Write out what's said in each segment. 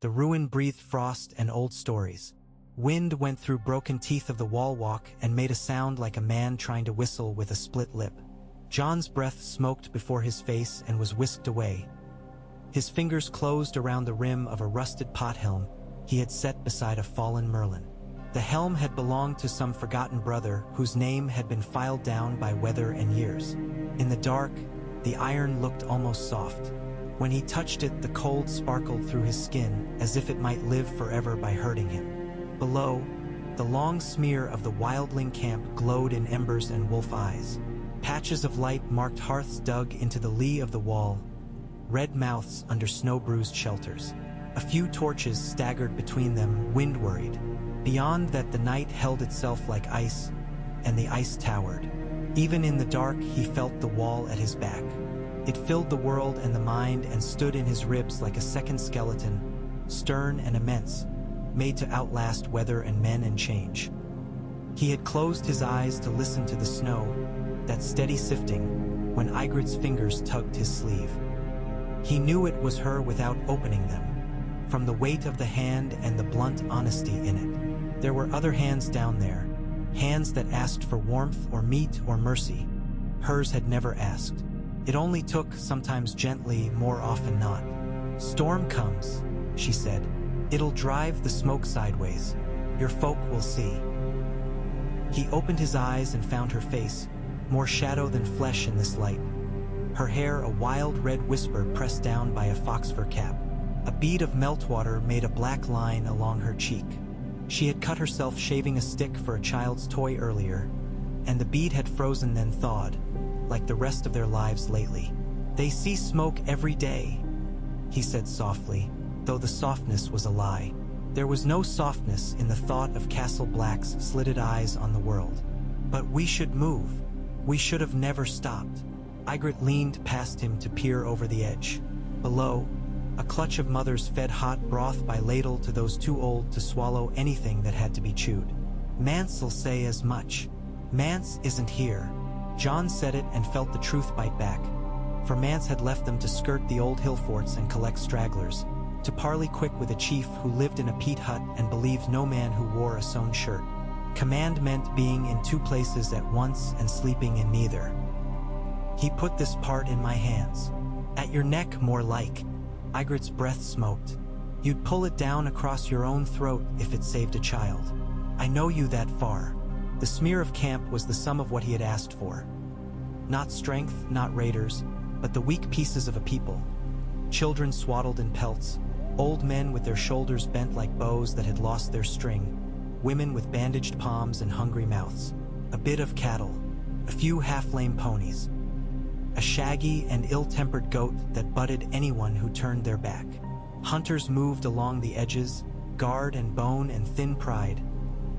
The ruin breathed frost and old stories. Wind went through broken teeth of the wall walk and made a sound like a man trying to whistle with a split lip. John's breath smoked before his face and was whisked away. His fingers closed around the rim of a rusted pot helm he had set beside a fallen Merlin. The helm had belonged to some forgotten brother whose name had been filed down by weather and years. In the dark, the iron looked almost soft. When he touched it, the cold sparkled through his skin as if it might live forever by hurting him. Below, the long smear of the wildling camp glowed in embers and wolf eyes. Patches of light marked hearths dug into the lee of the wall, red mouths under snow-bruised shelters. A few torches staggered between them, wind-worried. Beyond that, the night held itself like ice, and the ice towered. Even in the dark, he felt the wall at his back. It filled the world and the mind and stood in his ribs like a second skeleton, stern and immense, made to outlast weather and men and change. He had closed his eyes to listen to the snow, that steady sifting, when Ygritte's fingers tugged his sleeve. He knew it was her without opening them, from the weight of the hand and the blunt honesty in it. There were other hands down there, hands that asked for warmth or meat or mercy. Hers had never asked. It only took, sometimes gently, more often not. "Storm comes," she said. "It'll drive the smoke sideways. Your folk will see." He opened his eyes and found her face, more shadow than flesh in this light. Her hair a wild red whisper pressed down by a foxfur cap. A bead of meltwater made a black line along her cheek. She had cut herself shaving a stick for a child's toy earlier, and the bead had frozen then thawed, like the rest of their lives lately. "They see smoke every day," he said softly, though the softness was a lie. There was no softness in the thought of Castle Black's slitted eyes on the world. "But we should move. We should have never stopped." Ygritte leaned past him to peer over the edge. Below, a clutch of mothers fed hot broth by ladle to those too old to swallow anything that had to be chewed. "Mance'll say as much. Mance isn't here." John said it and felt the truth bite back. For Mance had left them to skirt the old hill forts and collect stragglers, to parley quick with a chief who lived in a peat hut and believed no man who wore a sewn shirt. Command meant being in two places at once and sleeping in neither. "He put this part in my hands. At your neck, more like." Ygritte's breath smoked. "You'd pull it down across your own throat if it saved a child. I know you that far." The smear of camp was the sum of what he had asked for. Not strength, not raiders, but the weak pieces of a people. Children swaddled in pelts, old men with their shoulders bent like bows that had lost their string, women with bandaged palms and hungry mouths, a bit of cattle, a few half-lame ponies, a shaggy and ill-tempered goat that butted anyone who turned their back. Hunters moved along the edges, guard and bone and thin pride,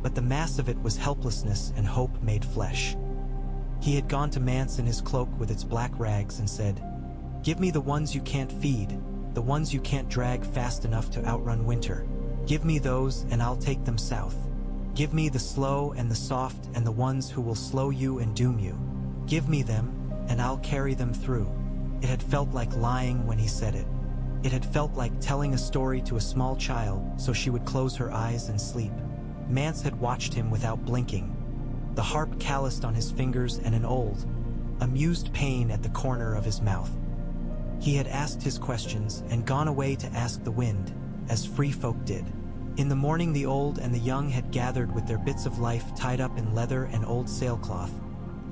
but the mass of it was helplessness and hope made flesh. He had gone to Mance in his cloak with its black rags and said, "Give me the ones you can't feed, the ones you can't drag fast enough to outrun winter. Give me those and I'll take them south. Give me the slow and the soft and the ones who will slow you and doom you. Give me them and I'll carry them through." It had felt like lying when he said it. It had felt like telling a story to a small child so she would close her eyes and sleep. Mance had watched him without blinking, the harp calloused on his fingers and an old, amused pain at the corner of his mouth. He had asked his questions and gone away to ask the wind, as free folk did. In the morning the old and the young had gathered with their bits of life tied up in leather and old sailcloth,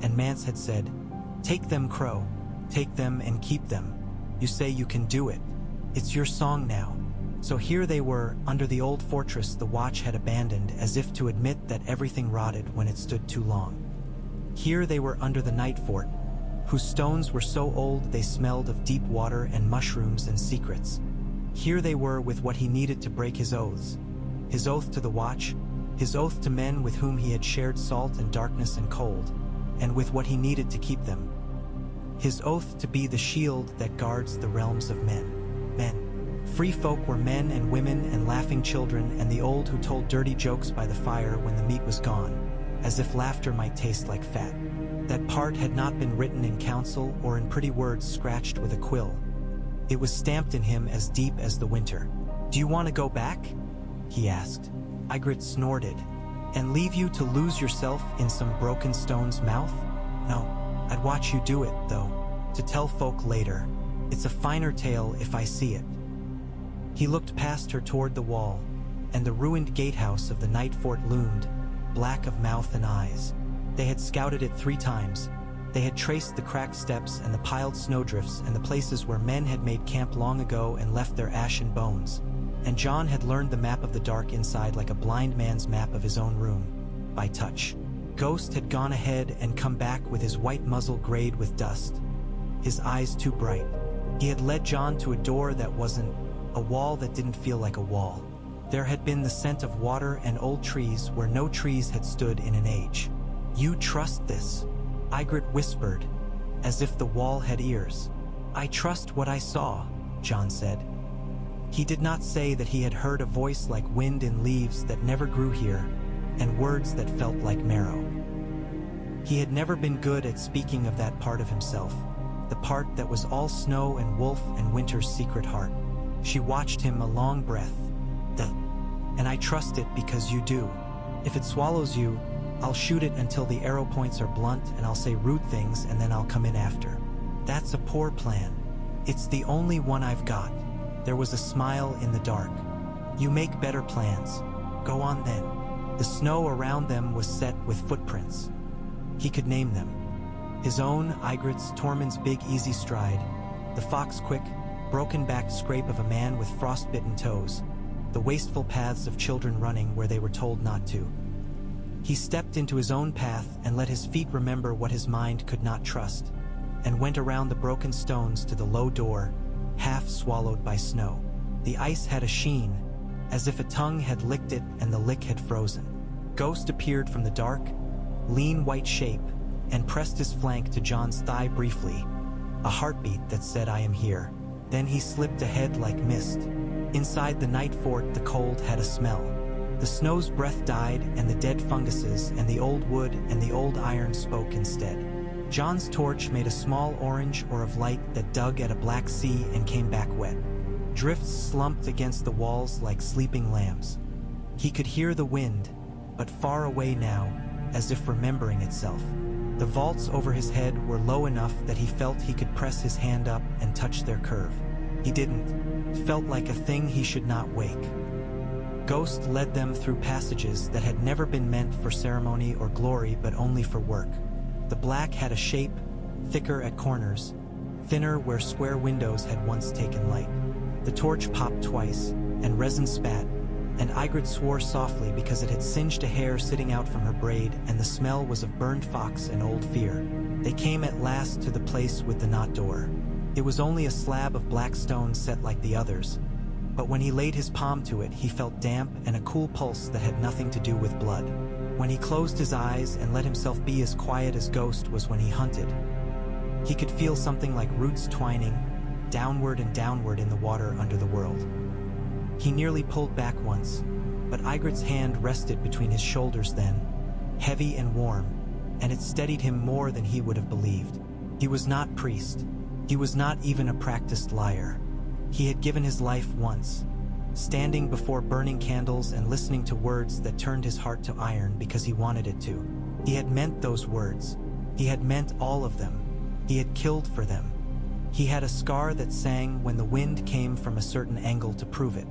and Mance had said, "Take them, Crow, take them and keep them. You say you can do it. It's your song now." So here they were, under the old fortress the watch had abandoned as if to admit that everything rotted when it stood too long. Here they were under the night fort, whose stones were so old they smelled of deep water and mushrooms and secrets. Here they were with what he needed to break his oaths. His oath to the watch, his oath to men with whom he had shared salt and darkness and cold, and with what he needed to keep them. His oath to be the shield that guards the realms of men. Men. Free folk were men and women and laughing children and the old who told dirty jokes by the fire when the meat was gone, as if laughter might taste like fat. That part had not been written in counsel or in pretty words scratched with a quill. It was stamped in him as deep as the winter. "Do you want to go back?" he asked. Ygritte snorted. "And leave you to lose yourself in some broken stone's mouth? No, I'd watch you do it, though, to tell folk later. It's a finer tale if I see it." He looked past her toward the wall, and the ruined gatehouse of the night fort loomed, black of mouth and eyes. They had scouted it 3 times. They had traced the cracked steps and the piled snowdrifts and the places where men had made camp long ago and left their ashen bones. And Jon had learned the map of the dark inside like a blind man's map of his own room, by touch. Ghost had gone ahead and come back with his white muzzle grayed with dust, his eyes too bright. He had led Jon to a door that wasn't a wall, that didn't feel like a wall. There had been the scent of water and old trees where no trees had stood in an age. "You trust this?" Ygritte whispered, as if the wall had ears. "I trust what I saw," Jon said. He did not say that he had heard a voice like wind in leaves that never grew here, and words that felt like marrow. He had never been good at speaking of that part of himself, the part that was all snow and wolf and winter's secret heart. She watched him a long breath. "And I trust it because you do. If it swallows you, I'll shoot it until the arrow points are blunt, and I'll say rude things, and then I'll come in after." "That's a poor plan. It's the only one I've got." There was a smile in the dark. "You make better plans. Go on then." The snow around them was set with footprints. He could name them. His own, Ygritte's, Tormund's big easy stride, the fox quick, broken-backed scrape of a man with frostbitten toes, the wasteful paths of children running where they were told not to. He stepped into his own path and let his feet remember what his mind could not trust, and went around the broken stones to the low door, half swallowed by snow. The ice had a sheen, as if a tongue had licked it and the lick had frozen. Ghost appeared from the dark, lean white shape, and pressed his flank to Jon's thigh briefly, a heartbeat that said, "I am here." Then he slipped ahead like mist. Inside the night fort, the cold had a smell. The snow's breath died, and the dead funguses and the old wood and the old iron spoke instead. Jon's torch made a small orange or of light that dug at a black sea and came back wet. Drifts slumped against the walls like sleeping lambs. He could hear the wind, but far away now, as if remembering itself. The vaults over his head were low enough that he felt he could press his hand up and touch their curve. He didn't. Felt like a thing he should not wake. Ghost led them through passages that had never been meant for ceremony or glory but only for work. The black had a shape, thicker at corners, thinner where square windows had once taken light. The torch popped twice, and resin spat, and Ygritte swore softly because it had singed a hair sitting out from her braid, and the smell was of burned fox and old fear. They came at last to the place with the knot door. It was only a slab of black stone set like the others, but when he laid his palm to it, he felt damp and a cool pulse that had nothing to do with blood. When he closed his eyes and let himself be as quiet as Ghost was when he hunted, he could feel something like roots twining, downward and downward in the water under the world. He nearly pulled back once, but Ygritte's hand rested between his shoulders then, heavy and warm, and it steadied him more than he would have believed. He was not priest. He was not even a practiced liar. He had given his life once, standing before burning candles and listening to words that turned his heart to iron because he wanted it to. He had meant those words. He had meant all of them. He had killed for them. He had a scar that sang when the wind came from a certain angle to prove it.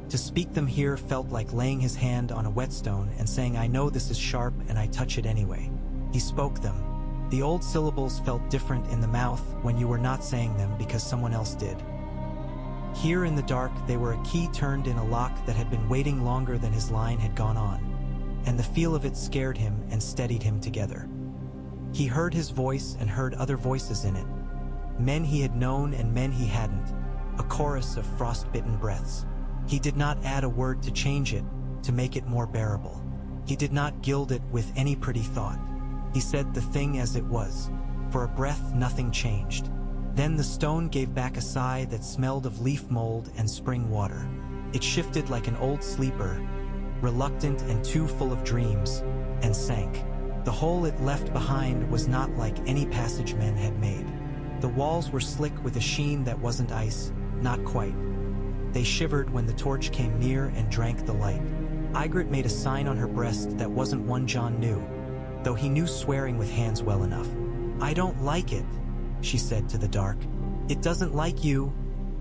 To speak them here felt like laying his hand on a whetstone and saying, "I know this is sharp and I touch it anyway." He spoke them. The old syllables felt different in the mouth when you were not saying them because someone else did. Here in the dark, they were a key turned in a lock that had been waiting longer than his line had gone on, and the feel of it scared him and steadied him together. He heard his voice and heard other voices in it, men he had known and men he hadn't, a chorus of frostbitten breaths. He did not add a word to change it, to make it more bearable. He did not gild it with any pretty thought. He said the thing as it was. For a breath, nothing changed. Then the stone gave back a sigh that smelled of leaf mold and spring water. It shifted like an old sleeper, reluctant and too full of dreams, and sank. The hole it left behind was not like any passage men had made. The walls were slick with a sheen that wasn't ice, not quite. They shivered when the torch came near and drank the light. Ygritte made a sign on her breast that wasn't one Jon knew, though he knew swearing with hands well enough. "I don't like it," she said to the dark. "It doesn't like you,"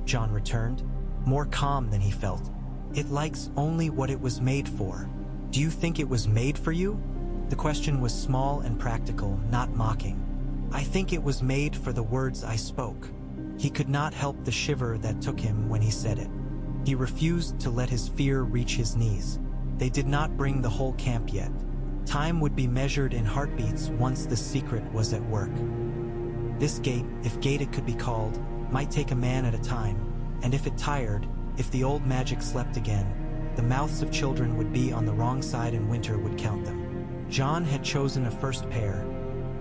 Jon returned, more calm than he felt. "It likes only what it was made for." "Do you think it was made for you?" The question was small and practical, not mocking. "I think it was made for the words I spoke." He could not help the shiver that took him when he said it. He refused to let his fear reach his knees. They did not bring the whole camp yet. Time would be measured in heartbeats once the secret was at work. This gate, if gate it could be called, might take a man at a time, and if it tired, if the old magic slept again, the mouths of children would be on the wrong side and winter would count them. Jon had chosen a first pair,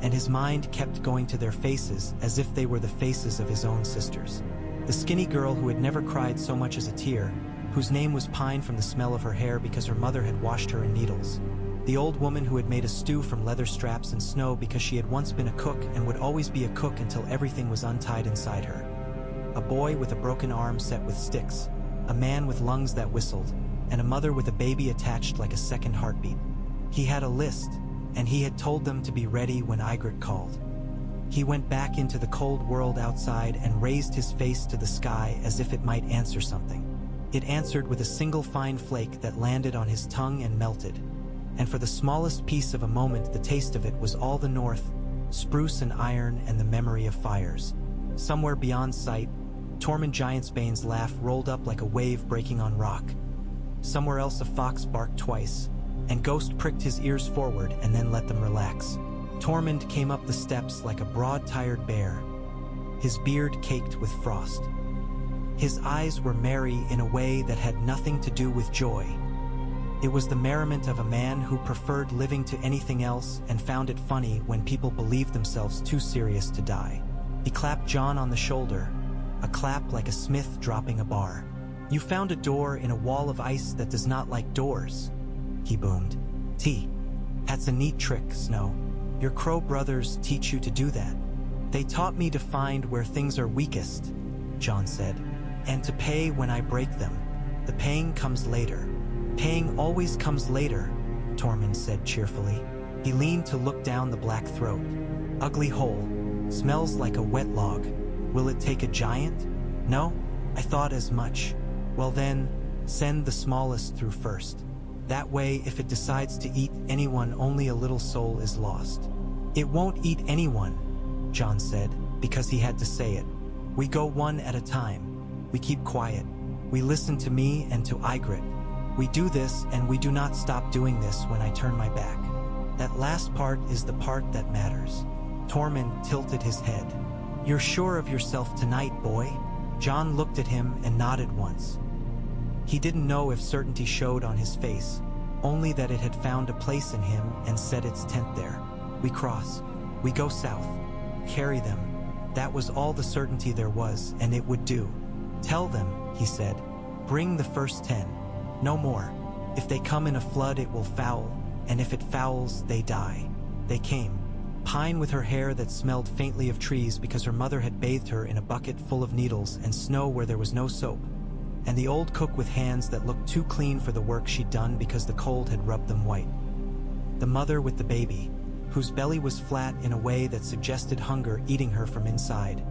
and his mind kept going to their faces as if they were the faces of his own sisters. The skinny girl who had never cried so much as a tear, whose name was Pine from the smell of her hair because her mother had washed her in needles. The old woman who had made a stew from leather straps and snow because she had once been a cook and would always be a cook until everything was untied inside her. A boy with a broken arm set with sticks, a man with lungs that whistled, and a mother with a baby attached like a second heartbeat. He had a list, and he had told them to be ready when Ygritte called. He went back into the cold world outside and raised his face to the sky as if it might answer something. It answered with a single fine flake that landed on his tongue and melted. And for the smallest piece of a moment, the taste of it was all the north, spruce and iron and the memory of fires. Somewhere beyond sight, Tormund Giantsbane's laugh rolled up like a wave breaking on rock. Somewhere else a fox barked twice, and Ghost pricked his ears forward and then let them relax. Tormund came up the steps like a broad, tired bear, his beard caked with frost. His eyes were merry in a way that had nothing to do with joy. It was the merriment of a man who preferred living to anything else and found it funny when people believed themselves too serious to die. He clapped Jon on the shoulder, a clap like a smith dropping a bar. "You found a door in a wall of ice that does not like doors," he boomed. That's a neat trick, Snow. Your crow brothers teach you to do that." "They taught me to find where things are weakest," Jon said, "and to pay when I break them. The paying comes later." "Paying always comes later," Tormund said cheerfully. He leaned to look down the black throat. "Ugly hole. Smells like a wet log. Will it take a giant? No? I thought as much. Well then, send the smallest through first. That way, if it decides to eat anyone, only a little soul is lost." "It won't eat anyone," Jon said, because he had to say it. "We go one at a time. We keep quiet. We listen to me and to Ygritte. We do this, and we do not stop doing this when I turn my back. That last part is the part that matters." Tormund tilted his head. "You're sure of yourself tonight, boy?" Jon looked at him and nodded once. He didn't know if certainty showed on his face, only that it had found a place in him and set its tent there. "We cross. We go south. Carry them." That was all the certainty there was, and it would do. "Tell them," he said. "Bring the first 10. No more. If they come in a flood, it will foul, and if it fouls, they die." They came. Pine with her hair that smelled faintly of trees because her mother had bathed her in a bucket full of needles and snow where there was no soap, and the old cook with hands that looked too clean for the work she'd done because the cold had rubbed them white. The mother with the baby, whose belly was flat in a way that suggested hunger eating her from inside,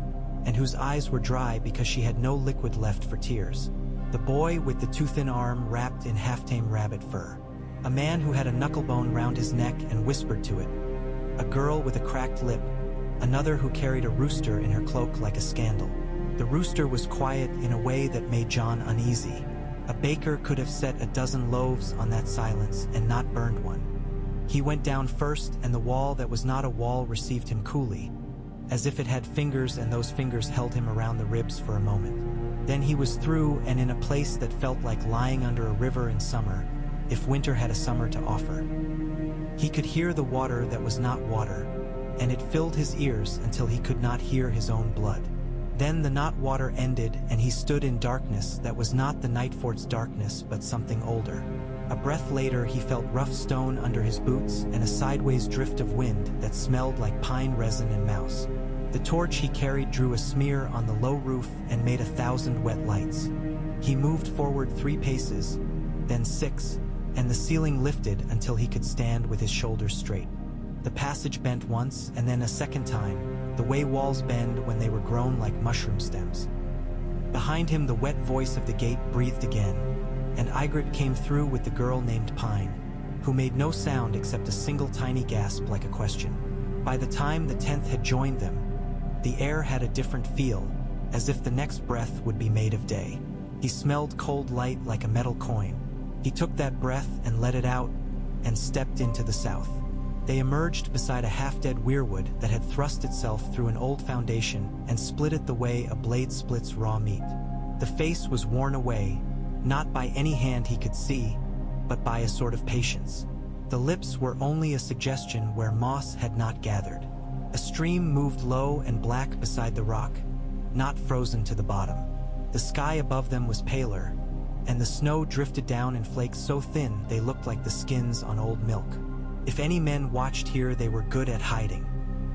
and whose eyes were dry because she had no liquid left for tears. The boy with the too-thin arm wrapped in half-tame rabbit fur. A man who had a knucklebone round his neck and whispered to it. A girl with a cracked lip. Another who carried a rooster in her cloak like a scandal. The rooster was quiet in a way that made Jon uneasy. A baker could have set a dozen loaves on that silence and not burned one. He went down first, and the wall that was not a wall received him coolly, as if it had fingers, and those fingers held him around the ribs for a moment. Then he was through and in a place that felt like lying under a river in summer, if winter had a summer to offer. He could hear the water that was not water, and it filled his ears until he could not hear his own blood. Then the not water ended, and he stood in darkness that was not the night fort's darkness, but something older. A breath later, he felt rough stone under his boots and a sideways drift of wind that smelled like pine resin and mouse. The torch he carried drew a smear on the low roof and made 1,000 wet lights. He moved forward 3 paces, then 6, and the ceiling lifted until he could stand with his shoulders straight. The passage bent once, and then a second time, the way walls bend when they were grown like mushroom stems. Behind him, the wet voice of the gate breathed again, and Ygritte came through with the girl named Pine, who made no sound except a single tiny gasp like a question. By the time the 10th had joined them, the air had a different feel, as if the next breath would be made of day. He smelled cold light like a metal coin. He took that breath and let it out, and stepped into the south. They emerged beside a half-dead weirwood that had thrust itself through an old foundation and split it the way a blade splits raw meat. The face was worn away, not by any hand he could see, but by a sort of patience. The lips were only a suggestion where moss had not gathered. A stream moved low and black beside the rock, not frozen to the bottom. The sky above them was paler, and the snow drifted down in flakes so thin they looked like the skins on old milk. If any men watched here, they were good at hiding.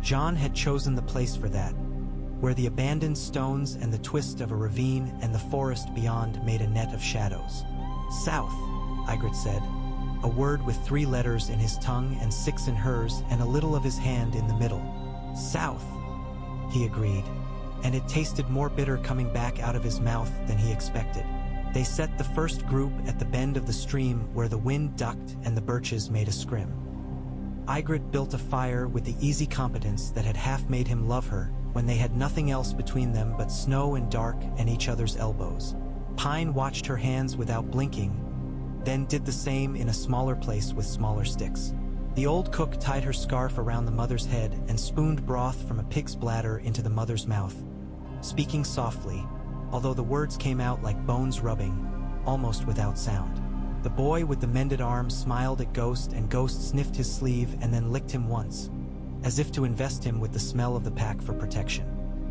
Jon had chosen the place for that, where the abandoned stones and the twist of a ravine and the forest beyond made a net of shadows. South, Ygritte said, a word with 3 letters in his tongue and 6 in hers and a little of his hand in the middle. South, he agreed, and it tasted more bitter coming back out of his mouth than he expected. They set the first group at the bend of the stream where the wind ducked and the birches made a scrim. Ygritte built a fire with the easy competence that had half made him love her when they had nothing else between them but snow and dark and each other's elbows. Pine watched her hands without blinking, then did the same in a smaller place with smaller sticks. The old cook tied her scarf around the mother's head and spooned broth from a pig's bladder into the mother's mouth, speaking softly, although the words came out like bones rubbing, almost without sound. The boy with the mended arm smiled at Ghost, and Ghost sniffed his sleeve and then licked him once, as if to invest him with the smell of the pack for protection.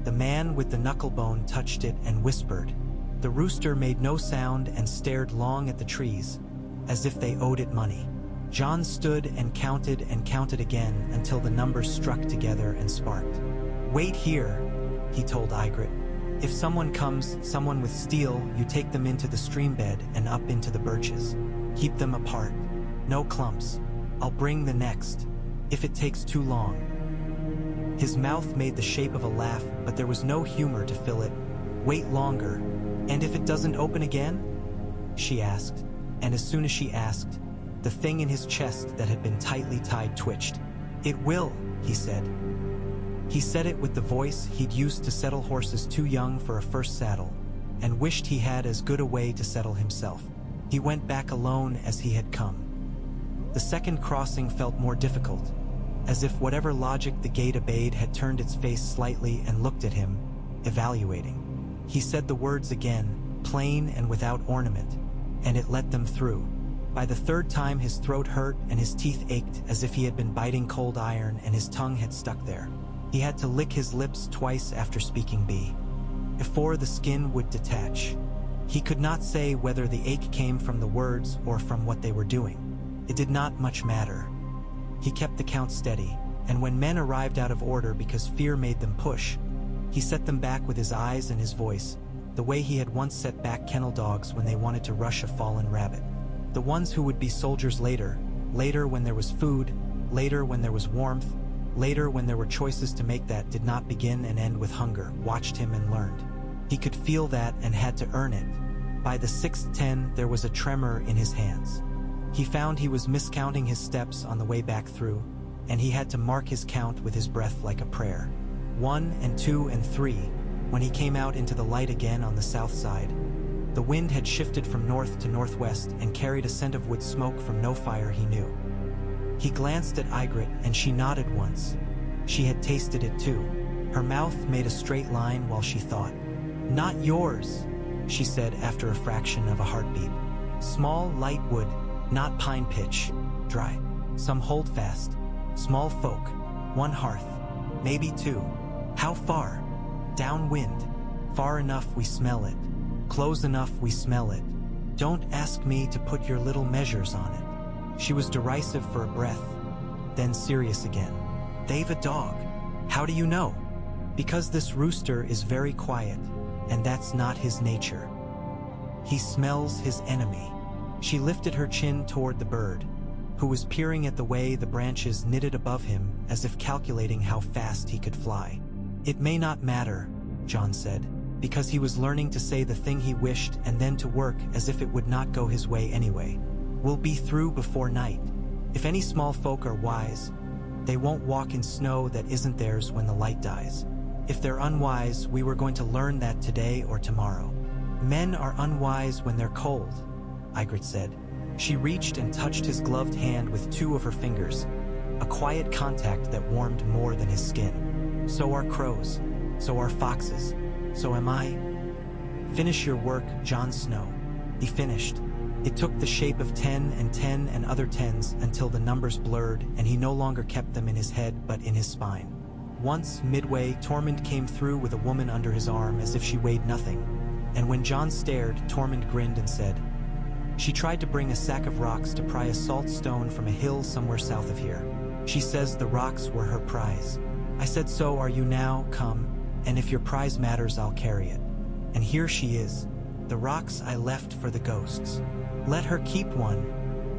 The man with the knucklebone touched it and whispered. The rooster made no sound and stared long at the trees, as if they owed it money. Jon stood and counted again until the numbers struck together and sparked. "Wait here," he told Ygritte. "If someone comes, someone with steel, you take them into the stream bed and up into the birches. Keep them apart. No clumps. I'll bring the next, if it takes too long." His mouth made the shape of a laugh, but there was no humor to fill it. "Wait longer. And if it doesn't open again?" she asked, and as soon as she asked, the thing in his chest that had been tightly tied twitched. "It will," he said. He said it with the voice he'd used to settle horses too young for a first saddle, and wished he had as good a way to settle himself. He went back alone as he had come. The second crossing felt more difficult, as if whatever logic the gate obeyed had turned its face slightly and looked at him, evaluating. He said the words again, plain and without ornament, and it let them through. By the 3rd time his throat hurt and his teeth ached as if he had been biting cold iron and his tongue had stuck there. He had to lick his lips twice after speaking B, before the skin would detach. He could not say whether the ache came from the words or from what they were doing. It did not much matter. He kept the count steady, and when men arrived out of order because fear made them push, he set them back with his eyes and his voice, the way he had once set back kennel dogs when they wanted to rush a fallen rabbit. The ones who would be soldiers later when there was food, later when there was warmth, later when there were choices to make that did not begin and end with hunger, watched him and learned. He could feel that and had to earn it. By the 6th 10, there was a tremor in his hands. He found he was miscounting his steps on the way back through, and he had to mark his count with his breath like a prayer. 1 and 2 and 3, when he came out into the light again on the south side. The wind had shifted from north to northwest and carried a scent of wood smoke from no fire he knew. He glanced at Ygritte and she nodded once. She had tasted it too. Her mouth made a straight line while she thought. "Not yours," she said after a fraction of a heartbeat. "Small, light wood, not pine pitch, dry. Some holdfast, small folk, 1 hearth, maybe 2. How far? Downwind. Far enough we smell it. Close enough we smell it. Don't ask me to put your little measures on it." She was derisive for a breath, then serious again. "They've a dog. How do you know?" "Because this rooster is very quiet, and that's not his nature." He smells his enemy. She lifted her chin toward the bird, who was peering at the way the branches knitted above him as if calculating how fast he could fly. It may not matter, John said, because he was learning to say the thing he wished and then to work as if it would not go his way anyway. We'll be through before night. If any small folk are wise, they won't walk in snow that isn't theirs when the light dies. If they're unwise, we were going to learn that today or tomorrow. Men are unwise when they're cold, Ygritte said. She reached and touched his gloved hand with 2 of her fingers, a quiet contact that warmed more than his skin. So are crows, so are foxes, so am I. Finish your work, Jon Snow. He finished. It took the shape of 10 and 10 and other 10s until the numbers blurred and he no longer kept them in his head but in his spine. Once, midway, Tormund came through with a woman under his arm as if she weighed nothing, and when Jon stared, Tormund grinned and said, "She tried to bring a sack of rocks to pry a salt stone from a hill somewhere south of here. She says the rocks were her prize. I said, so are you now? Come, and if your prize matters, I'll carry it. And here she is. The rocks I left for the ghosts. Let her keep one,"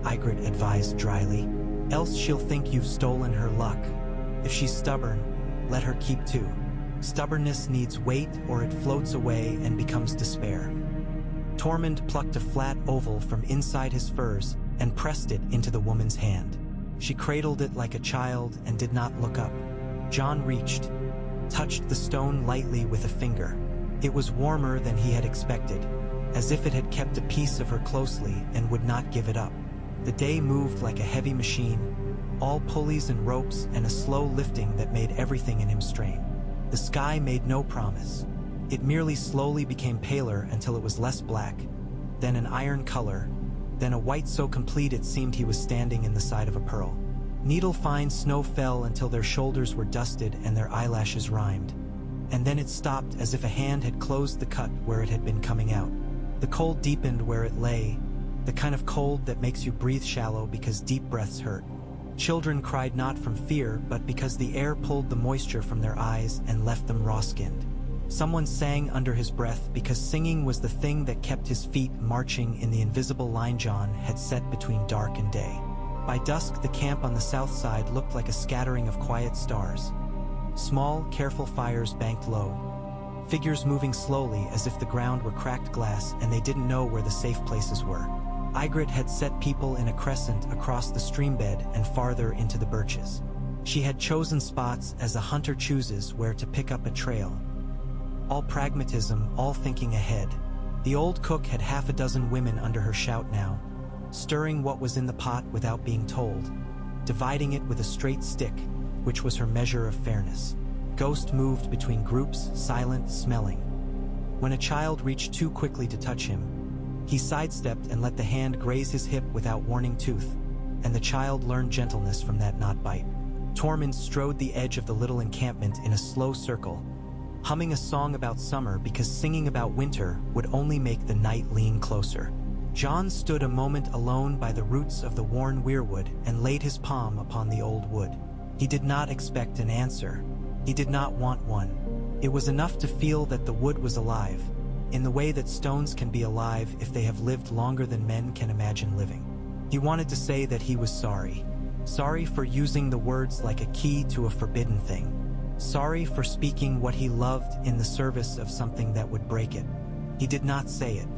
Ygritte advised dryly. "Else she'll think you've stolen her luck. If she's stubborn, let her keep 2. Stubbornness needs weight or it floats away and becomes despair." Tormund plucked a flat oval from inside his furs and pressed it into the woman's hand. She cradled it like a child and did not look up. Jon reached, touched the stone lightly with a finger. It was warmer than he had expected, as if it had kept a piece of her closely and would not give it up. The day moved like a heavy machine, all pulleys and ropes and a slow lifting that made everything in him strain. The sky made no promise. It merely slowly became paler until it was less black, then an iron color, then a white so complete it seemed he was standing in the side of a pearl. Needle-fine snow fell until their shoulders were dusted and their eyelashes rhymed. And then it stopped as if a hand had closed the cut where it had been coming out. The cold deepened where it lay, the kind of cold that makes you breathe shallow because deep breaths hurt. Children cried not from fear, but because the air pulled the moisture from their eyes and left them raw-skinned. Someone sang under his breath because singing was the thing that kept his feet marching in the invisible line Jon had set between dark and day. By dusk, the camp on the south side looked like a scattering of quiet stars. Small, careful fires banked low, figures moving slowly as if the ground were cracked glass and they didn't know where the safe places were. Ygritte had set people in a crescent across the streambed and farther into the birches. She had chosen spots as a hunter chooses where to pick up a trail. All pragmatism, all thinking ahead. The old cook had 6 women under her shout now, stirring what was in the pot without being told, dividing it with a straight stick, which was her measure of fairness. Ghost moved between groups, silent, smelling. When a child reached too quickly to touch him, he sidestepped and let the hand graze his hip without warning tooth, and the child learned gentleness from that not bite. Tormund strode the edge of the little encampment in a slow circle, humming a song about summer because singing about winter would only make the night lean closer. Jon stood a moment alone by the roots of the worn weirwood and laid his palm upon the old wood. He did not expect an answer. He did not want one. It was enough to feel that the wood was alive, in the way that stones can be alive if they have lived longer than men can imagine living. He wanted to say that he was sorry. Sorry for using the words like a key to a forbidden thing. Sorry for speaking what he loved in the service of something that would break it. He did not say it.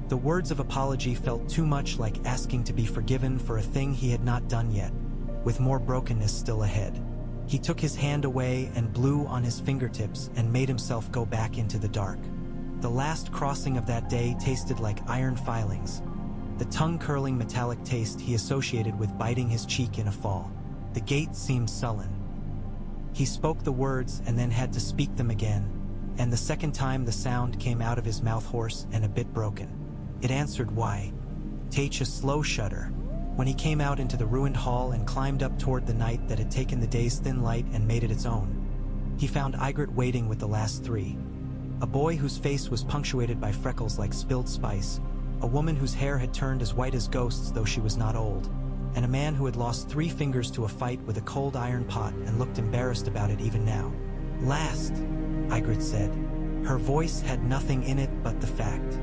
The words of apology felt too much like asking to be forgiven for a thing he had not done yet, with more brokenness still ahead. He took his hand away and blew on his fingertips and made himself go back into the dark. The last crossing of that day tasted like iron filings, the tongue-curling metallic taste he associated with biting his cheek in a fall. The gate seemed sullen. He spoke the words and then had to speak them again, and the second time the sound came out of his mouth hoarse and a bit broken. It answered why. Take a slow shudder. When he came out into the ruined hall and climbed up toward the night that had taken the day's thin light and made it its own, he found Ygritte waiting with the last 3. A boy whose face was punctuated by freckles like spilled spice, a woman whose hair had turned as white as ghosts though she was not old, and a man who had lost 3 fingers to a fight with a cold iron pot and looked embarrassed about it even now. "Last," Ygritte said. Her voice had nothing in it but the fact.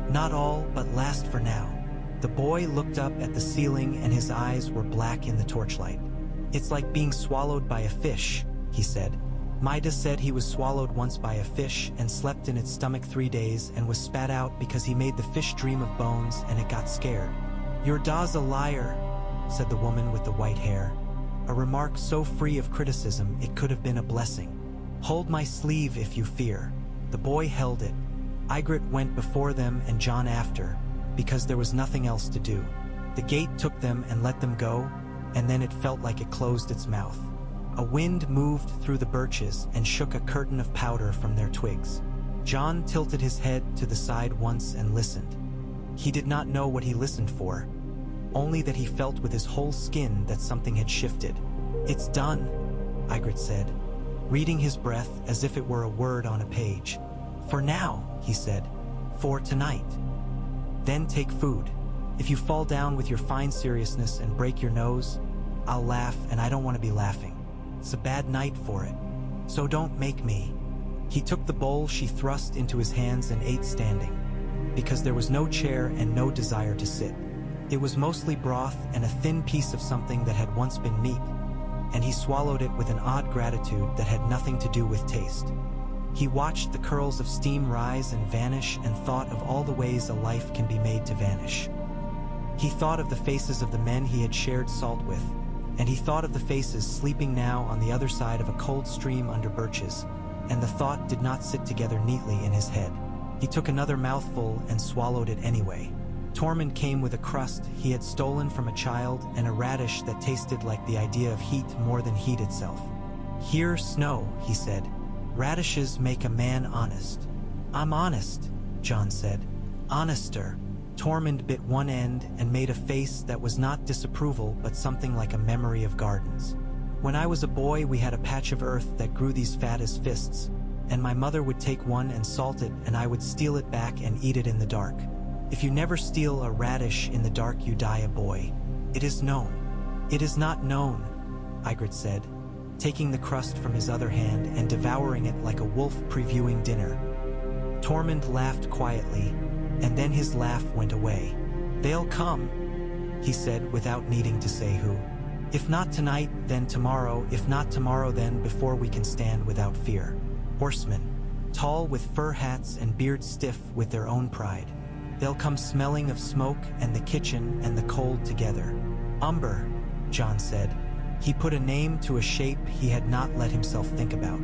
Not all, but last for now. The boy looked up at the ceiling and his eyes were black in the torchlight. It's like being swallowed by a fish, he said. Mida said he was swallowed once by a fish and slept in its stomach 3 days and was spat out because he made the fish dream of bones and it got scared. Your da's a liar, said the woman with the white hair. A remark so free of criticism it could have been a blessing. Hold my sleeve if you fear. The boy held it. Ygritte went before them and Jon after, because there was nothing else to do. The gate took them and let them go, and then it felt like it closed its mouth. A wind moved through the birches and shook a curtain of powder from their twigs. Jon tilted his head to the side once and listened. He did not know what he listened for, only that he felt with his whole skin that something had shifted. It's done, Ygritte said, reading his breath as if it were a word on a page. For now, he said, for tonight. Then take food. If you fall down with your fine seriousness and break your nose, I'll laugh, and I don't want to be laughing. It's a bad night for it, so don't make me. He took the bowl she thrust into his hands and ate standing, because there was no chair and no desire to sit. It was mostly broth and a thin piece of something that had once been meat, and he swallowed it with an odd gratitude that had nothing to do with taste. He watched the curls of steam rise and vanish and thought of all the ways a life can be made to vanish. He thought of the faces of the men he had shared salt with, and he thought of the faces sleeping now on the other side of a cold stream under birches, and the thought did not sit together neatly in his head. He took another mouthful and swallowed it anyway. Tormund came with a crust he had stolen from a child and a radish that tasted like the idea of heat more than heat itself. Here, Snow, he said. Radishes make a man honest. I'm honest, Jon said. Honester. Tormund bit one end and made a face that was not disapproval but something like a memory of gardens. When I was a boy, we had a patch of earth that grew these fat as fists, and my mother would take one and salt it, and I would steal it back and eat it in the dark. If you never steal a radish in the dark, you die a boy. It is known. It is not known, Ygritte said, taking the crust from his other hand and devouring it like a wolf previewing dinner. Tormund laughed quietly, and then his laugh went away. They'll come, he said without needing to say who. If not tonight, then tomorrow. If not tomorrow, then before we can stand without fear. Horsemen, tall with fur hats and beards stiff with their own pride. They'll come smelling of smoke and the kitchen and the cold together. Umber, Jon said. He put a name to a shape he had not let himself think about.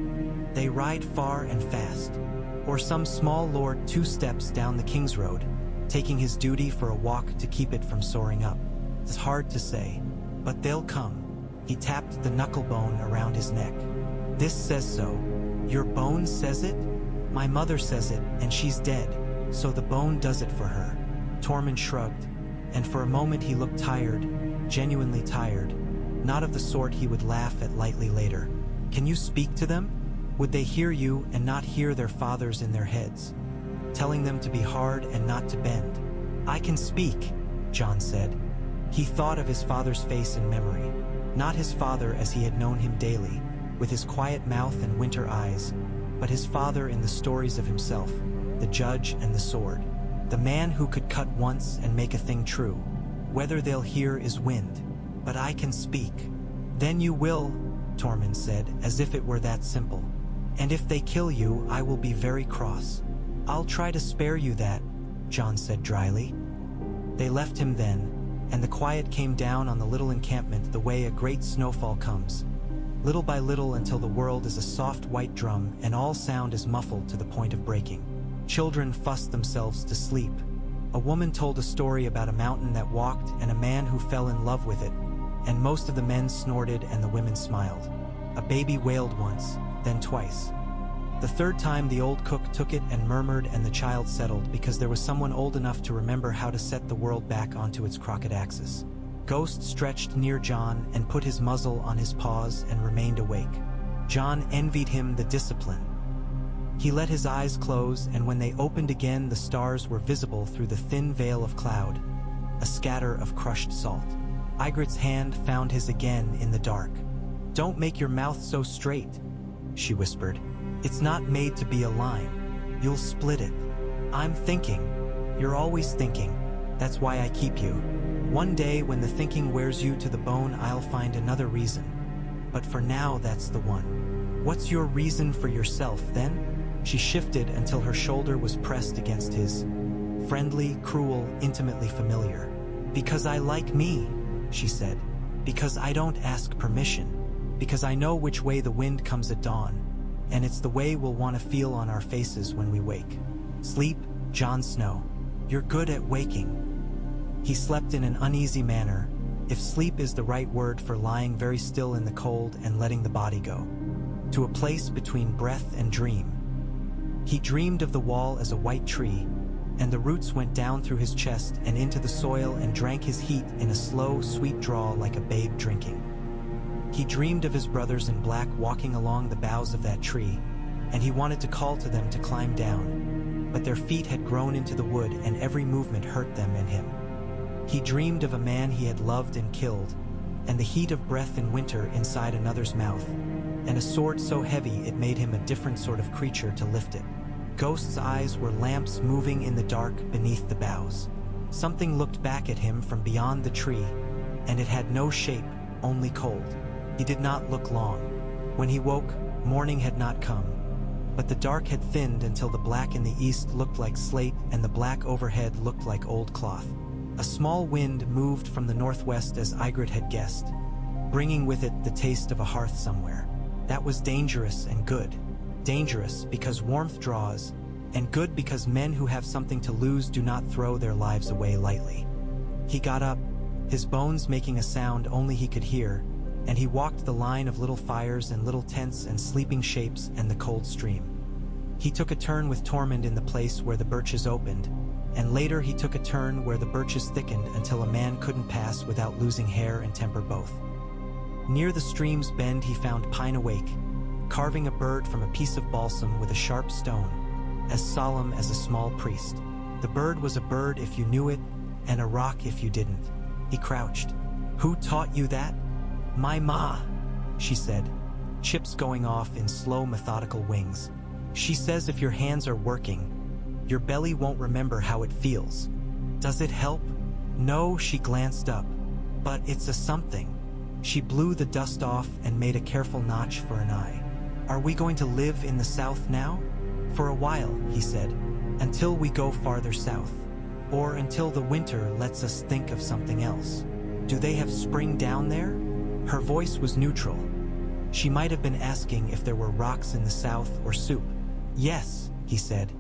They ride far and fast. Or some small lord 2 steps down the King's Road, taking his duty for a walk to keep it from soaring up. It's hard to say, but they'll come. He tapped the knuckle bone around his neck. This says so. Your bone says it? My mother says it, and she's dead, so the bone does it for her. Tormund shrugged, and for a moment he looked tired, genuinely tired, not of the sort he would laugh at lightly later. Can you speak to them? Would they hear you and not hear their fathers in their heads, telling them to be hard and not to bend? I can speak, Jon said. He thought of his father's face in memory, not his father as he had known him daily, with his quiet mouth and winter eyes, but his father in the stories of himself, the judge and the sword, the man who could cut once and make a thing true. Whether they'll hear is wind, but I can speak. Then you will, Tormund said, as if it were that simple. And if they kill you, I will be very cross. I'll try to spare you that, Jon said dryly. They left him then, and the quiet came down on the little encampment the way a great snowfall comes, little by little until the world is a soft white drum and all sound is muffled to the point of breaking. Children fussed themselves to sleep. A woman told a story about a mountain that walked and a man who fell in love with it, and most of the men snorted and the women smiled. A baby wailed once, then twice. The third time the old cook took it and murmured, and the child settled because there was someone old enough to remember how to set the world back onto its crooked axis. Ghost stretched near Jon and put his muzzle on his paws and remained awake. Jon envied him the discipline. He let his eyes close, and when they opened again the stars were visible through the thin veil of cloud, a scatter of crushed salt. Ygritte's hand found his again in the dark. Don't make your mouth so straight, she whispered. It's not made to be a line. You'll split it. I'm thinking, You're always thinking. That's why I keep you. One day when the thinking wears you to the bone, I'll find another reason. But for now, that's the one. What's your reason for yourself, then? She shifted until her shoulder was pressed against his. Friendly, cruel, intimately familiar. Because I like me, she said. Because I don't ask permission. Because I know which way the wind comes at dawn. And it's the way we'll want to feel on our faces when we wake. Sleep, Jon Snow. You're good at waking. He slept in an uneasy manner, if sleep is the right word for lying very still in the cold and letting the body go. To a place between breath and dream. He dreamed of the wall as a white tree, and the roots went down through his chest and into the soil and drank his heat in a slow, sweet draw like a babe drinking. He dreamed of his brothers in black walking along the boughs of that tree, and he wanted to call to them to climb down, but their feet had grown into the wood and every movement hurt them and him. He dreamed of a man he had loved and killed, and the heat of breath in winter inside another's mouth, and a sword so heavy it made him a different sort of creature to lift it. Ghost's eyes were lamps moving in the dark beneath the boughs. Something looked back at him from beyond the tree, and it had no shape, only cold. He did not look long. When he woke, morning had not come, but the dark had thinned until the black in the east looked like slate and the black overhead looked like old cloth. A small wind moved from the northwest as Ygritte had guessed, bringing with it the taste of a hearth somewhere. That was dangerous and good. Dangerous because warmth draws, and good because men who have something to lose do not throw their lives away lightly. He got up, his bones making a sound only he could hear, and he walked the line of little fires and little tents and sleeping shapes and the cold stream. He took a turn with Tormund in the place where the birches opened, and later he took a turn where the birches thickened until a man couldn't pass without losing hair and temper both. Near the stream's bend he found Pine awake, carving a bird from a piece of balsam with a sharp stone, as solemn as a small priest. The bird was a bird if you knew it, and a rock if you didn't. He crouched. "Who taught you that?" "My ma," she said, chips going off in slow methodical wings. "She says if your hands are working, your belly won't remember how it feels. Does it help?" "No," she glanced up. "But it's a something." She blew the dust off and made a careful notch for an eye. "Are we going to live in the south now?" "For a while," he said, "until we go farther south. Or until the winter lets us think of something else." "Do they have spring down there?" Her voice was neutral. She might have been asking if there were rocks in the south or soup. "Yes," he said.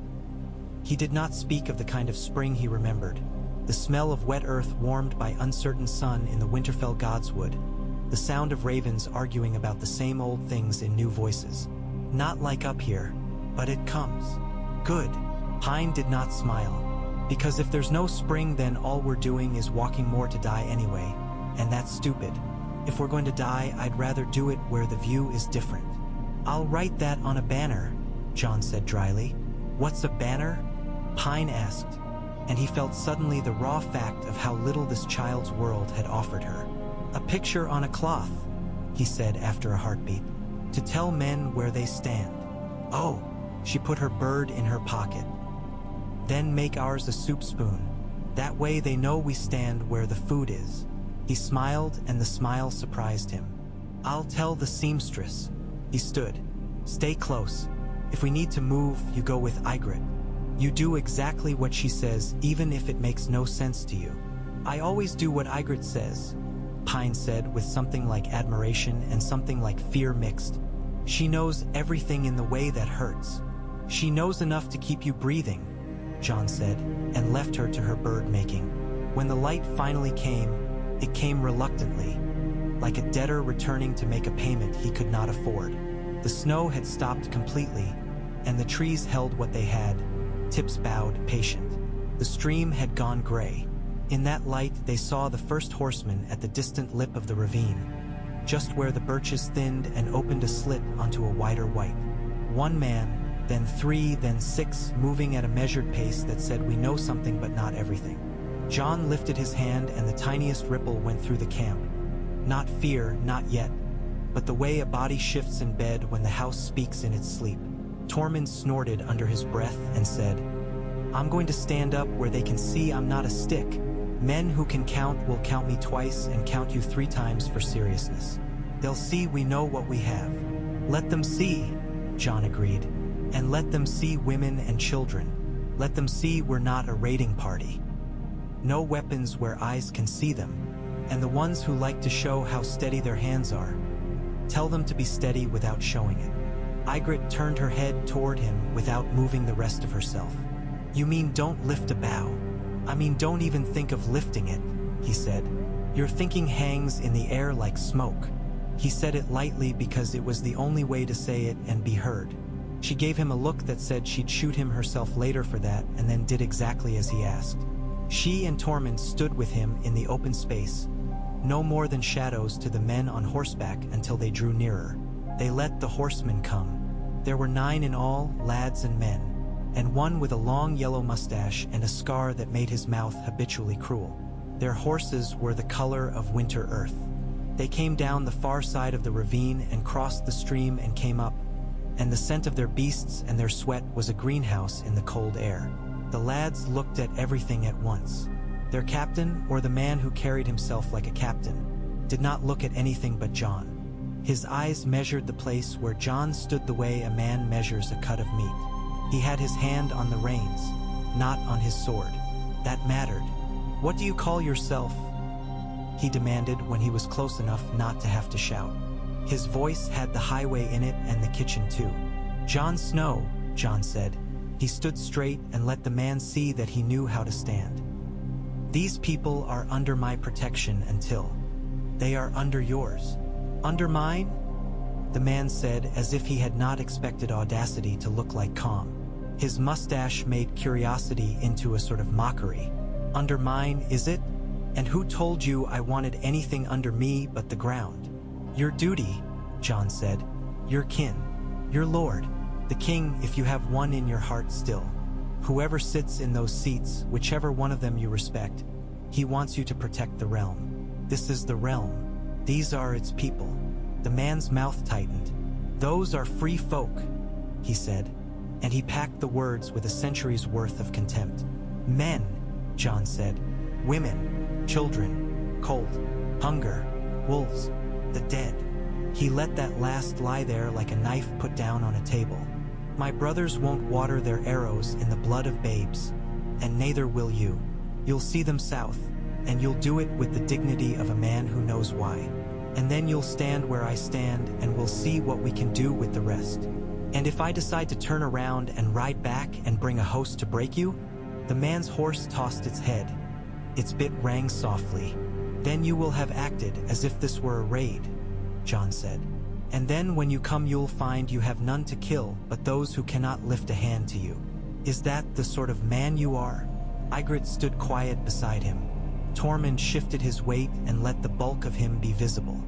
He did not speak of the kind of spring he remembered, the smell of wet earth warmed by uncertain sun in the Winterfell godswood, the sound of ravens arguing about the same old things in new voices. "Not like up here, but it comes." "Good." Pine did not smile. "Because if there's no spring, then all we're doing is walking more to die anyway, and that's stupid. If we're going to die, I'd rather do it where the view is different." "I'll write that on a banner," Jon said dryly. "What's a banner?" Pine asked, and he felt suddenly the raw fact of how little this child's world had offered her. "A picture on a cloth," he said after a heartbeat, "to tell men where they stand." "Oh," she put her bird in her pocket. "Then make ours a soup spoon. That way they know we stand where the food is." He smiled, and the smile surprised him. "I'll tell the seamstress." He stood. "Stay close. If we need to move, you go with Ygritte. You do exactly what she says, even if it makes no sense to you." "I always do what Ygritte says," Pine said with something like admiration and something like fear mixed. "She knows everything in the way that hurts. She knows enough to keep you breathing," Jon said, and left her to her bird making. When the light finally came, it came reluctantly, like a debtor returning to make a payment he could not afford. The snow had stopped completely, and the trees held what they had, tips bowed, patient. The stream had gone gray. In that light, they saw the first horseman at the distant lip of the ravine, just where the birches thinned and opened a slit onto a wider white. One man, then three, then six, moving at a measured pace that said, "We know something but not everything." Jon lifted his hand and the tiniest ripple went through the camp. Not fear, not yet, but the way a body shifts in bed when the house speaks in its sleep. Tormund snorted under his breath and said, I'm going to stand up where they can see I'm not a stick. Men who can count will count me twice and count you 3 times for seriousness. They'll see we know what we have. Let them see, Jon agreed. And let them see women and children. Let them see we're not a raiding party. No weapons where eyes can see them. And the ones who like to show how steady their hands are, tell them to be steady without showing it. Ygritte turned her head toward him without moving the rest of herself. You mean don't lift a bow? I mean don't even think of lifting it, he said. Your thinking hangs in the air like smoke. He said it lightly because it was the only way to say it and be heard. She gave him a look that said she'd shoot him herself later for that, and then did exactly as he asked. She and Tormund stood with him in the open space, no more than shadows to the men on horseback until they drew nearer. They let the horsemen come. There were 9 in all, lads and men, and one with a long yellow mustache and a scar that made his mouth habitually cruel. Their horses were the color of winter earth. They came down the far side of the ravine and crossed the stream and came up, and the scent of their beasts and their sweat was a greenhouse in the cold air. The lads looked at everything at once. Their captain, or the man who carried himself like a captain, did not look at anything but Jon. His eyes measured the place where Jon stood the way a man measures a cut of meat. He had his hand on the reins, not on his sword. That mattered. What do you call yourself? He demanded when he was close enough not to have to shout. His voice had the highway in it and the kitchen too. Jon Snow, Jon said. He stood straight and let the man see that he knew how to stand. These people are under my protection until they are under yours. Under mine? The man said, as if he had not expected audacity to look like calm. His mustache made curiosity into a sort of mockery. Under mine, is it? And who told you I wanted anything under me but the ground? Your duty, Jon said. Your kin. Your lord. The king, if you have one in your heart still. Whoever sits in those seats, whichever one of them you respect, he wants you to protect the realm. This is the realm. These are its people. The man's mouth tightened. Those are free folk, he said, and he packed the words with a century's worth of contempt. Men, Jon said. Women, children, cold, hunger, wolves, the dead. He let that last lie there like a knife put down on a table. My brothers won't water their arrows in the blood of babes, and neither will you. You'll see them south, and you'll do it with the dignity of a man who knows why. And then you'll stand where I stand, and we'll see what we can do with the rest. And if I decide to turn around and ride back and bring a host to break you, the man's horse tossed its head. Its bit rang softly. Then you will have acted as if this were a raid, Jon said. And then when you come you'll find you have none to kill but those who cannot lift a hand to you. Is that the sort of man you are? Ygritte stood quiet beside him. Tormund shifted his weight and let the bulk of him be visible.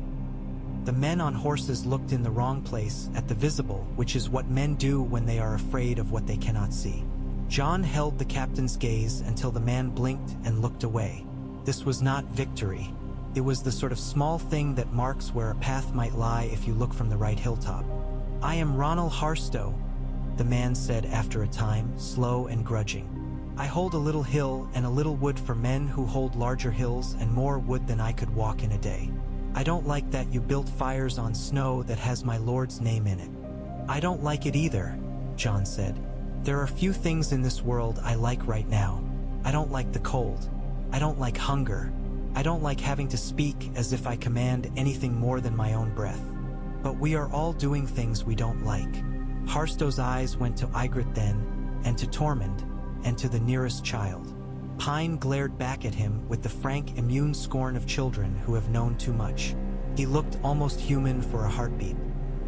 The men on horses looked in the wrong place, at the visible, which is what men do when they are afraid of what they cannot see. Jon held the captain's gaze until the man blinked and looked away. This was not victory. It was the sort of small thing that marks where a path might lie if you look from the right hilltop. I am Ronal Harstow, the man said after a time, slow and grudging. I hold a little hill and a little wood for men who hold larger hills and more wood than I could walk in a day. I don't like that you built fires on snow that has my lord's name in it. I don't like it either, Jon said. There are few things in this world I like right now. I don't like the cold. I don't like hunger. I don't like having to speak as if I command anything more than my own breath. But we are all doing things we don't like. Harstow's eyes went to Ygritte then, and to Tormund, and to the nearest child. Pine glared back at him with the frank, immune scorn of children who have known too much. He looked almost human for a heartbeat.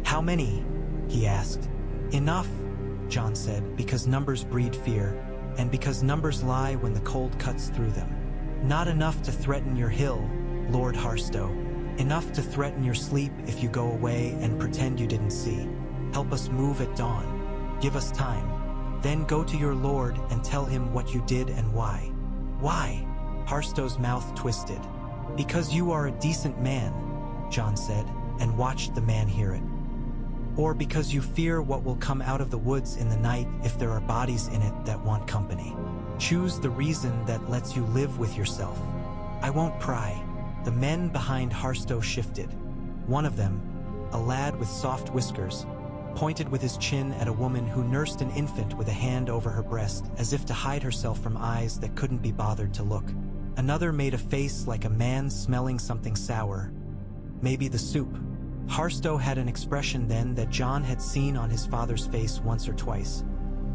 How many? He asked. Enough, Jon said, because numbers breed fear, and because numbers lie when the cold cuts through them. Not enough to threaten your hill, Lord Harstow. Enough to threaten your sleep if you go away and pretend you didn't see. Help us move at dawn. Give us time. Then go to your lord and tell him what you did and why. Why? Harstow's mouth twisted. Because you are a decent man, Jon said, and watched the man hear it. Or because you fear what will come out of the woods in the night if there are bodies in it that want company. Choose the reason that lets you live with yourself. I won't pry. The men behind Harstow shifted. One of them, a lad with soft whiskers, pointed with his chin at a woman who nursed an infant with a hand over her breast as if to hide herself from eyes that couldn't be bothered to look. Another made a face like a man smelling something sour. Maybe the soup. Harstow had an expression then that John had seen on his father's face once or twice.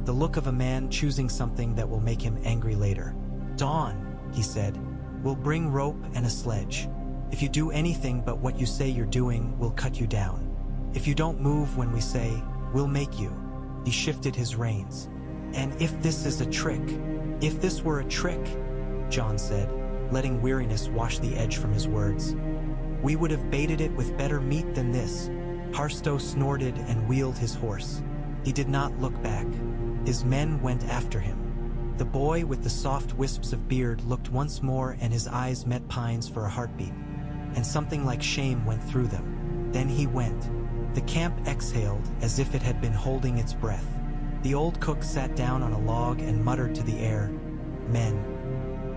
The look of a man choosing something that will make him angry later. "Dawn," he said, "we'll bring rope and a sledge. If you do anything but what you say you're doing, we'll cut you down. If you don't move when we say, we'll make you." He shifted his reins. "And if this is a trick, if this were a trick," John said, letting weariness wash the edge from his words, "we would have baited it with better meat than this." Harstow snorted and wheeled his horse. He did not look back. His men went after him. The boy with the soft wisps of beard looked once more and his eyes met Pine's for a heartbeat, and something like shame went through them. Then he went. The camp exhaled as if it had been holding its breath. The old cook sat down on a log and muttered to the air, "Men,"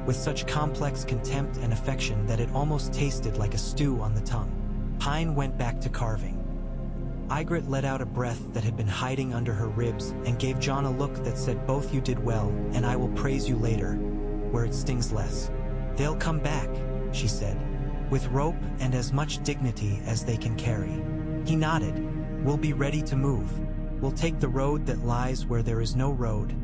with such complex contempt and affection that it almost tasted like a stew on the tongue. Pine went back to carving. Ygritte let out a breath that had been hiding under her ribs and gave John a look that said, "Both you did well, and I will praise you later, where it stings less." "They'll come back," she said, "with rope and as much dignity as they can carry." He nodded. "We'll be ready to move. We'll take the road that lies where there is no road,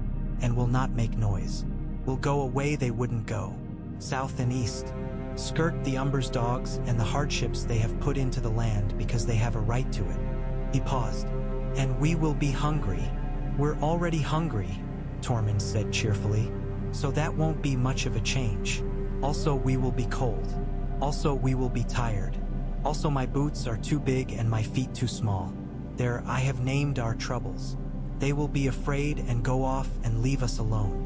and will not make noise. We'll go a way they wouldn't go, south and east. Skirt the Umber's dogs and the hardships they have put into the land because they have a right to it." He paused. "And we will be hungry." "We're already hungry," Tormund said cheerfully, "so that won't be much of a change. Also, we will be cold. Also, we will be tired. Also, my boots are too big and my feet too small. There, I have named our troubles. They will be afraid and go off and leave us alone."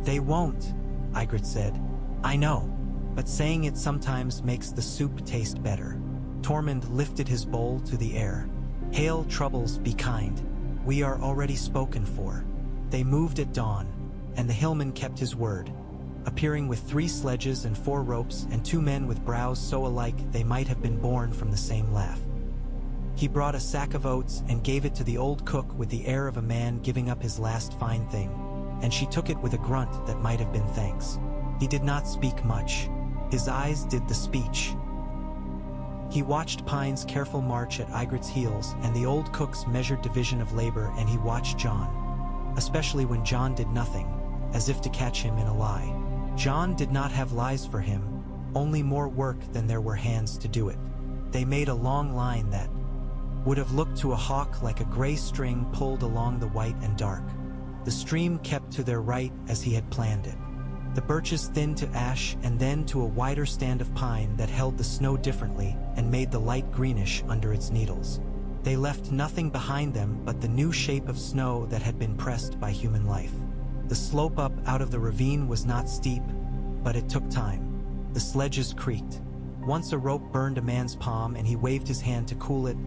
"They won't," Ygritte said. "I know, but saying it sometimes makes the soup taste better." Tormund lifted his bowl to the air. "Hail, troubles, be kind. We are already spoken for." They moved at dawn, and the hillman kept his word, appearing with 3 sledges and 4 ropes and 2 men with brows so alike they might have been born from the same laugh. He brought a sack of oats and gave it to the old cook with the air of a man giving up his last fine thing, and she took it with a grunt that might have been thanks. He did not speak much. His eyes did the speech. He watched Pine's careful march at Ygritte's heels and the old cook's measured division of labor, and he watched John, especially when John did nothing, as if to catch him in a lie. John did not have lies for him, only more work than there were hands to do it. They made a long line that would have looked to a hawk like a gray string pulled along the white and dark. The stream kept to their right as he had planned it. The birches thinned to ash and then to a wider stand of pine that held the snow differently and made the light greenish under its needles. They left nothing behind them but the new shape of snow that had been pressed by human life. The slope up out of the ravine was not steep, but it took time. The sledges creaked. Once a rope burned a man's palm and he waved his hand to cool it,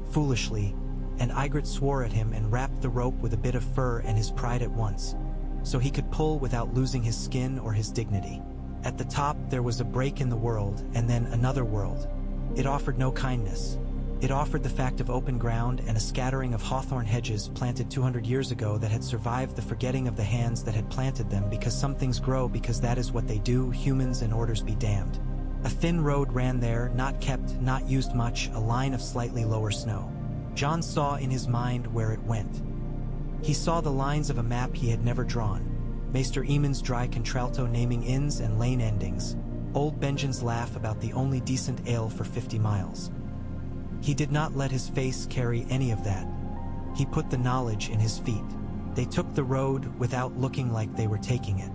foolishly, and Ygritte swore at him and wrapped the rope with a bit of fur and his pride at once, so he could pull without losing his skin or his dignity. At the top there was a break in the world, and then another world. It offered no kindness. It offered the fact of open ground and a scattering of hawthorn hedges planted 200 years ago that had survived the forgetting of the hands that had planted them, because some things grow because that is what they do, humans and orders be damned. A thin road ran there, not kept, not used much, a line of slightly lower snow. John saw in his mind where it went. He saw the lines of a map he had never drawn. Maester Eamon's dry contralto naming inns and lane endings. Old Benjen's laugh about the only decent ale for 50 miles. He did not let his face carry any of that. He put the knowledge in his feet. They took the road without looking like they were taking it.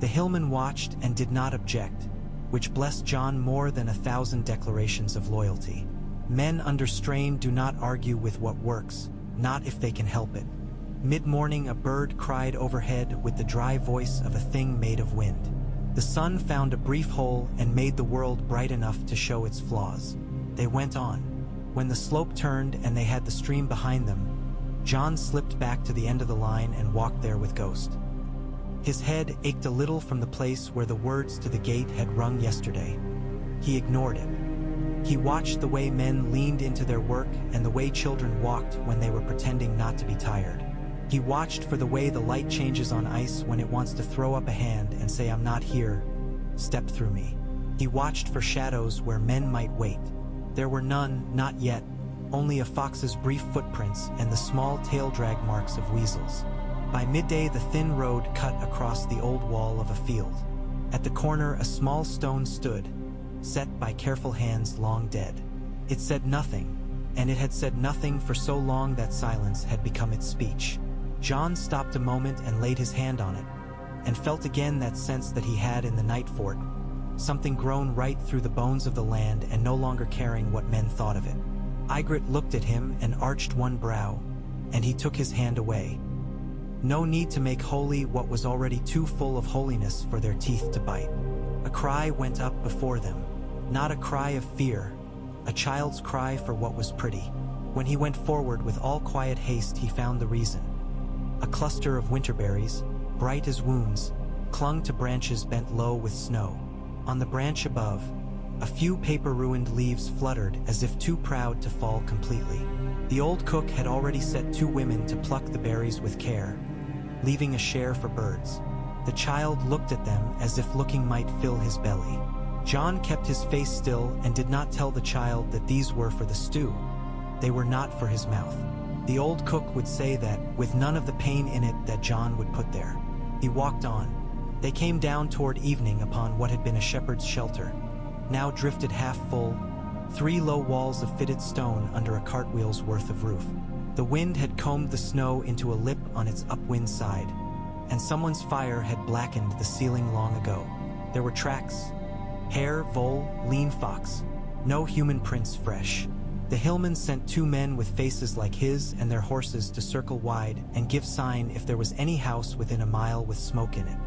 The hillman watched and did not object, which blessed John more than 1,000 declarations of loyalty. Men under strain do not argue with what works, not if they can help it. Mid-morning a bird cried overhead with the dry voice of a thing made of wind. The sun found a brief hole and made the world bright enough to show its flaws. They went on. When the slope turned and they had the stream behind them, John slipped back to the end of the line and walked there with Ghost. His head ached a little from the place where the words to the gate had rung yesterday. He ignored it. He watched the way men leaned into their work and the way children walked when they were pretending not to be tired. He watched for the way the light changes on ice when it wants to throw up a hand and say, "I'm not here, step through me." He watched for shadows where men might wait. There were none, not yet, only a fox's brief footprints and the small tail drag marks of weasels. By midday, the thin road cut across the old wall of a field. At the corner, a small stone stood, set by careful hands long dead. It said nothing, and it had said nothing for so long that silence had become its speech. John stopped a moment and laid his hand on it, and felt again that sense that he had in the night fort, something grown right through the bones of the land and no longer caring what men thought of it. Ygritte looked at him and arched one brow, and he took his hand away. No need to make holy what was already too full of holiness for their teeth to bite. A cry went up before them, not a cry of fear, a child's cry for what was pretty. When he went forward with all quiet haste, he found the reason. A cluster of winterberries, bright as wounds, clung to branches bent low with snow. On the branch above, a few paper-ruined leaves fluttered as if too proud to fall completely. The old cook had already set 2 women to pluck the berries with care, leaving a share for birds. The child looked at them as if looking might fill his belly. John kept his face still and did not tell the child that these were for the stew. They were not for his mouth. The old cook would say that, with none of the pain in it that John would put there. He walked on. They came down toward evening upon what had been a shepherd's shelter, now drifted half full, 3 low walls of fitted stone under a cartwheel's worth of roof. The wind had combed the snow into a lip on its upwind side, and someone's fire had blackened the ceiling long ago. There were tracks: hare, vole, lean fox, no human prints fresh. The hillman sent 2 men with faces like his and their horses to circle wide and give sign if there was any house within a mile with smoke in it.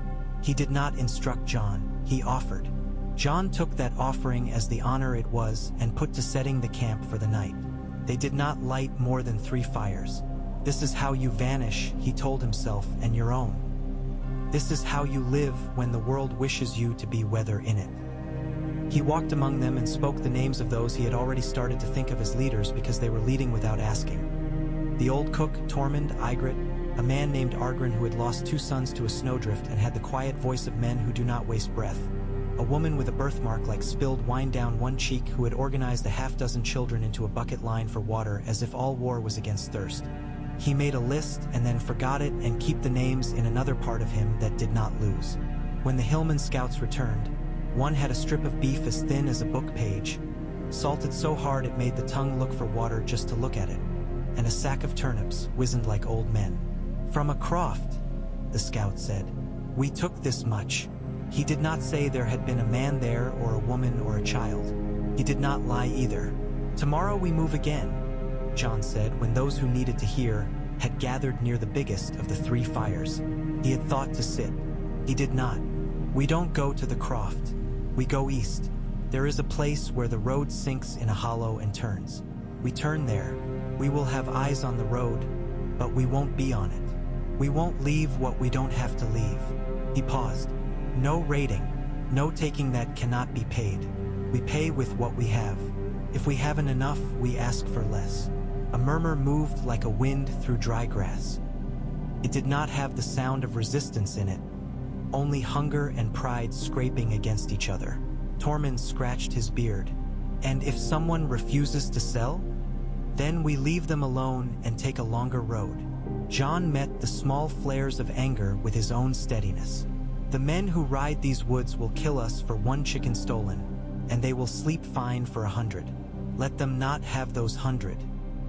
He did not instruct John, he offered. John took that offering as the honor it was and put to setting the camp for the night. They did not light more than 3 fires. This is how you vanish, he told himself, and your own. This is how you live when the world wishes you to be weather in it. He walked among them and spoke the names of those he had already started to think of as leaders because they were leading without asking. The old cook, Tormund, Ygritte, a man named Argren who had lost 2 sons to a snowdrift and had the quiet voice of men who do not waste breath. A woman with a birthmark like spilled wine down one cheek who had organized a half-dozen children into a bucket line for water as if all war was against thirst. He made a list and then forgot it and kept the names in another part of him that did not lose. When the hillman scouts returned, one had a strip of beef as thin as a book page, salted so hard it made the tongue look for water just to look at it, and a sack of turnips, wizened like old men. "From a croft," the scout said. "We took this much." He did not say there had been a man there or a woman or a child. He did not lie either. "Tomorrow we move again," John said when those who needed to hear had gathered near the biggest of the 3 fires. He had thought to sit. He did not. "We don't go to the croft. We go east. There is a place where the road sinks in a hollow and turns. We turn there. We will have eyes on the road, but we won't be on it. We won't leave what we don't have to leave." He paused. "No raiding, no taking that cannot be paid. We pay with what we have. If we haven't enough, we ask for less." A murmur moved like a wind through dry grass. It did not have the sound of resistance in it, only hunger and pride scraping against each other. Tormund scratched his beard. "And if someone refuses to sell? Then we leave them alone and take a longer road." John met the small flares of anger with his own steadiness. "The men who ride these woods will kill us for 1 chicken stolen, and they will sleep fine for 100. Let them not have those 100.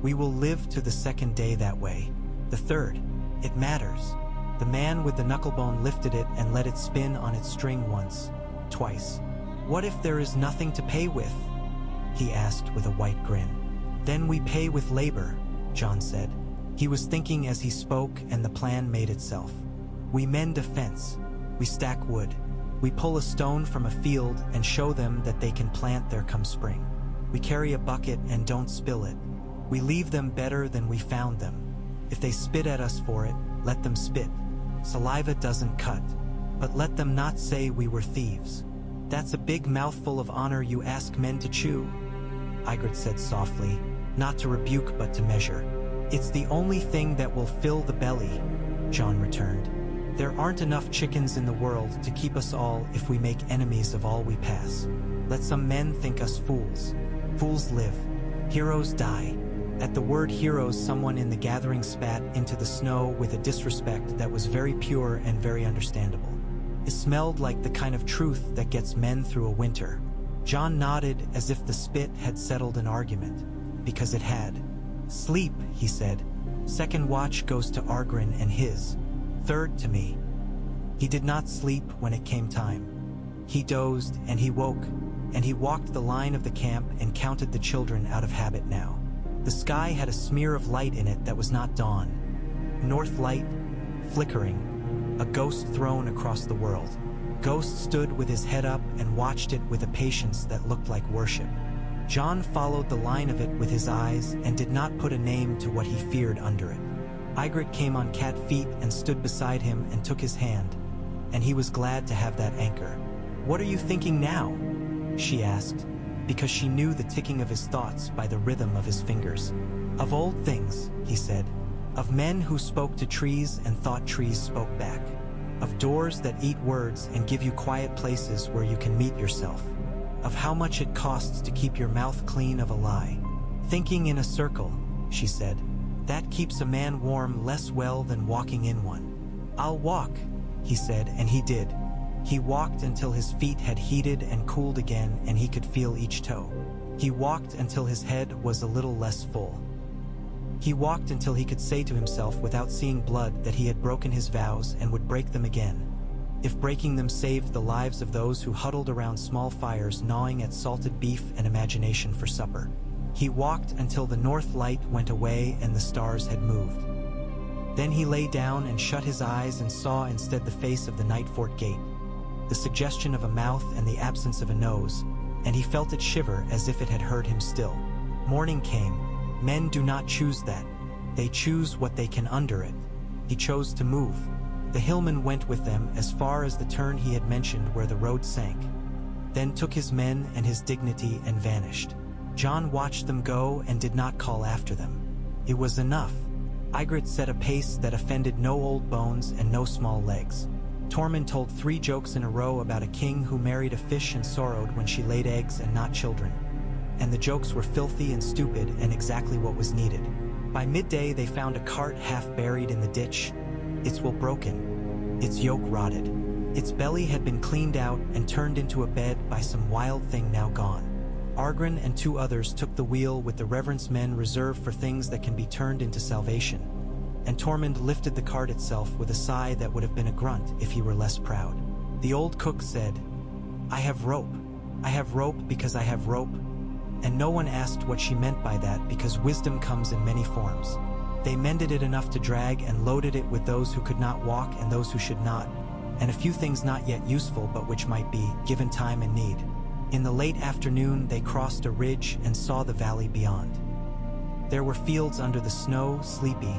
We will live to the 2nd day that way. The 3rd, it matters." The man with the knucklebone lifted it and let it spin on its string once, twice. "What if there is nothing to pay with?" he asked with a white grin. "Then we pay with labor," John said. He was thinking as he spoke, and the plan made itself. "We mend a fence. We stack wood. We pull a stone from a field and show them that they can plant there come spring. We carry a bucket and don't spill it. We leave them better than we found them. If they spit at us for it, let them spit. Saliva doesn't cut. But let them not say we were thieves. That's a big mouthful of honor you ask men to chew. Ygritte said softly, not to rebuke but to measure. It's the only thing that will fill the belly, Jon returned. There aren't enough chickens in the world to keep us all if we make enemies of all we pass. Let some men think us fools. Fools live. Heroes die. At the word heroes, someone in the gathering spat into the snow with a disrespect that was very pure and very understandable. It smelled like the kind of truth that gets men through a winter. Jon nodded as if the spit had settled an argument, because it had. Sleep, he said. Second watch goes to Argren and his. Third to me. He did not sleep when it came time. He dozed and he woke, and he walked the line of the camp and counted the children out of habit now. The sky had a smear of light in it that was not dawn. North light, flickering, a ghost thrown across the world. Ghost stood with his head up and watched it with a patience that looked like worship. Jon followed the line of it with his eyes and did not put a name to what he feared under it. Ygritte came on cat feet and stood beside him and took his hand, and he was glad to have that anchor. "What are you thinking now?" she asked, because she knew the ticking of his thoughts by the rhythm of his fingers. "Of old things," he said. "Of men who spoke to trees and thought trees spoke back. Of doors that eat words and give you quiet places where you can meet yourself. Of how much it costs to keep your mouth clean of a lie. Thinking in a circle," she said. "That keeps a man warm less well than walking in one." "I'll walk," he said, and he did. He walked until his feet had heated and cooled again and he could feel each toe. He walked until his head was a little less full. He walked until he could say to himself without seeing blood that he had broken his vows and would break them again, if breaking them saved the lives of those who huddled around small fires gnawing at salted beef and imagination for supper. He walked until the north light went away and the stars had moved. Then he lay down and shut his eyes and saw instead the face of the night fort gate, the suggestion of a mouth and the absence of a nose, and he felt it shiver as if it had heard him still. Morning came. Men do not choose that. They choose what they can under it. He chose to move. The hillman went with them as far as the turn he had mentioned where the road sank, then took his men and his dignity and vanished. Jon watched them go and did not call after them. It was enough. Ygritte set a pace that offended no old bones and no small legs. Tormund told 3 jokes in a row about a king who married a fish and sorrowed when she laid eggs and not children. And the jokes were filthy and stupid and exactly what was needed. By midday they found a cart half buried in the ditch, its wheel broken, its yoke rotted. Its belly had been cleaned out and turned into a bed by some wild thing now gone. Argren and 2 others took the wheel with the reverence men reserved for things that can be turned into salvation, and Tormund lifted the cart itself with a sigh that would have been a grunt if he were less proud. The old cook said, "I have rope. I have rope because I have rope," and no one asked what she meant by that because wisdom comes in many forms. They mended it enough to drag and loaded it with those who could not walk and those who should not, and a few things not yet useful but which might be, given time and need. In the late afternoon they crossed a ridge and saw the valley beyond. There were fields under the snow, sleepy,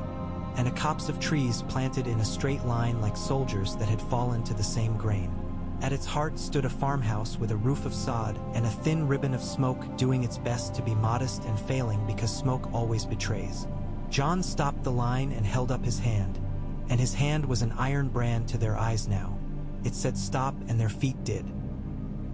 and a copse of trees planted in a straight line like soldiers that had fallen to the same grain. At its heart stood a farmhouse with a roof of sod and a thin ribbon of smoke doing its best to be modest and failing because smoke always betrays. Jon stopped the line and held up his hand, and his hand was an iron brand to their eyes now. It said stop and their feet did.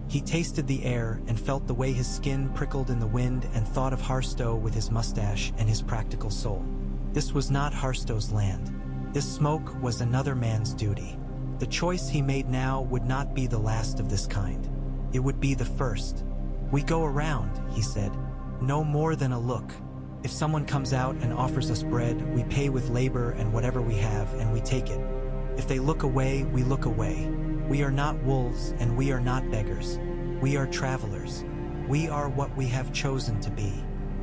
He tasted the air and felt the way his skin prickled in the wind and thought of Harstow with his mustache and his practical soul. This was not Harstow's land. This smoke was another man's duty. The choice he made now would not be the last of this kind. It would be the first. "We go around," he said. "No more than a look. If someone comes out and offers us bread, we pay with labor and whatever we have, and we take it. If they look away, we look away. We are not wolves and we are not beggars. We are travelers. We are what we have chosen to be."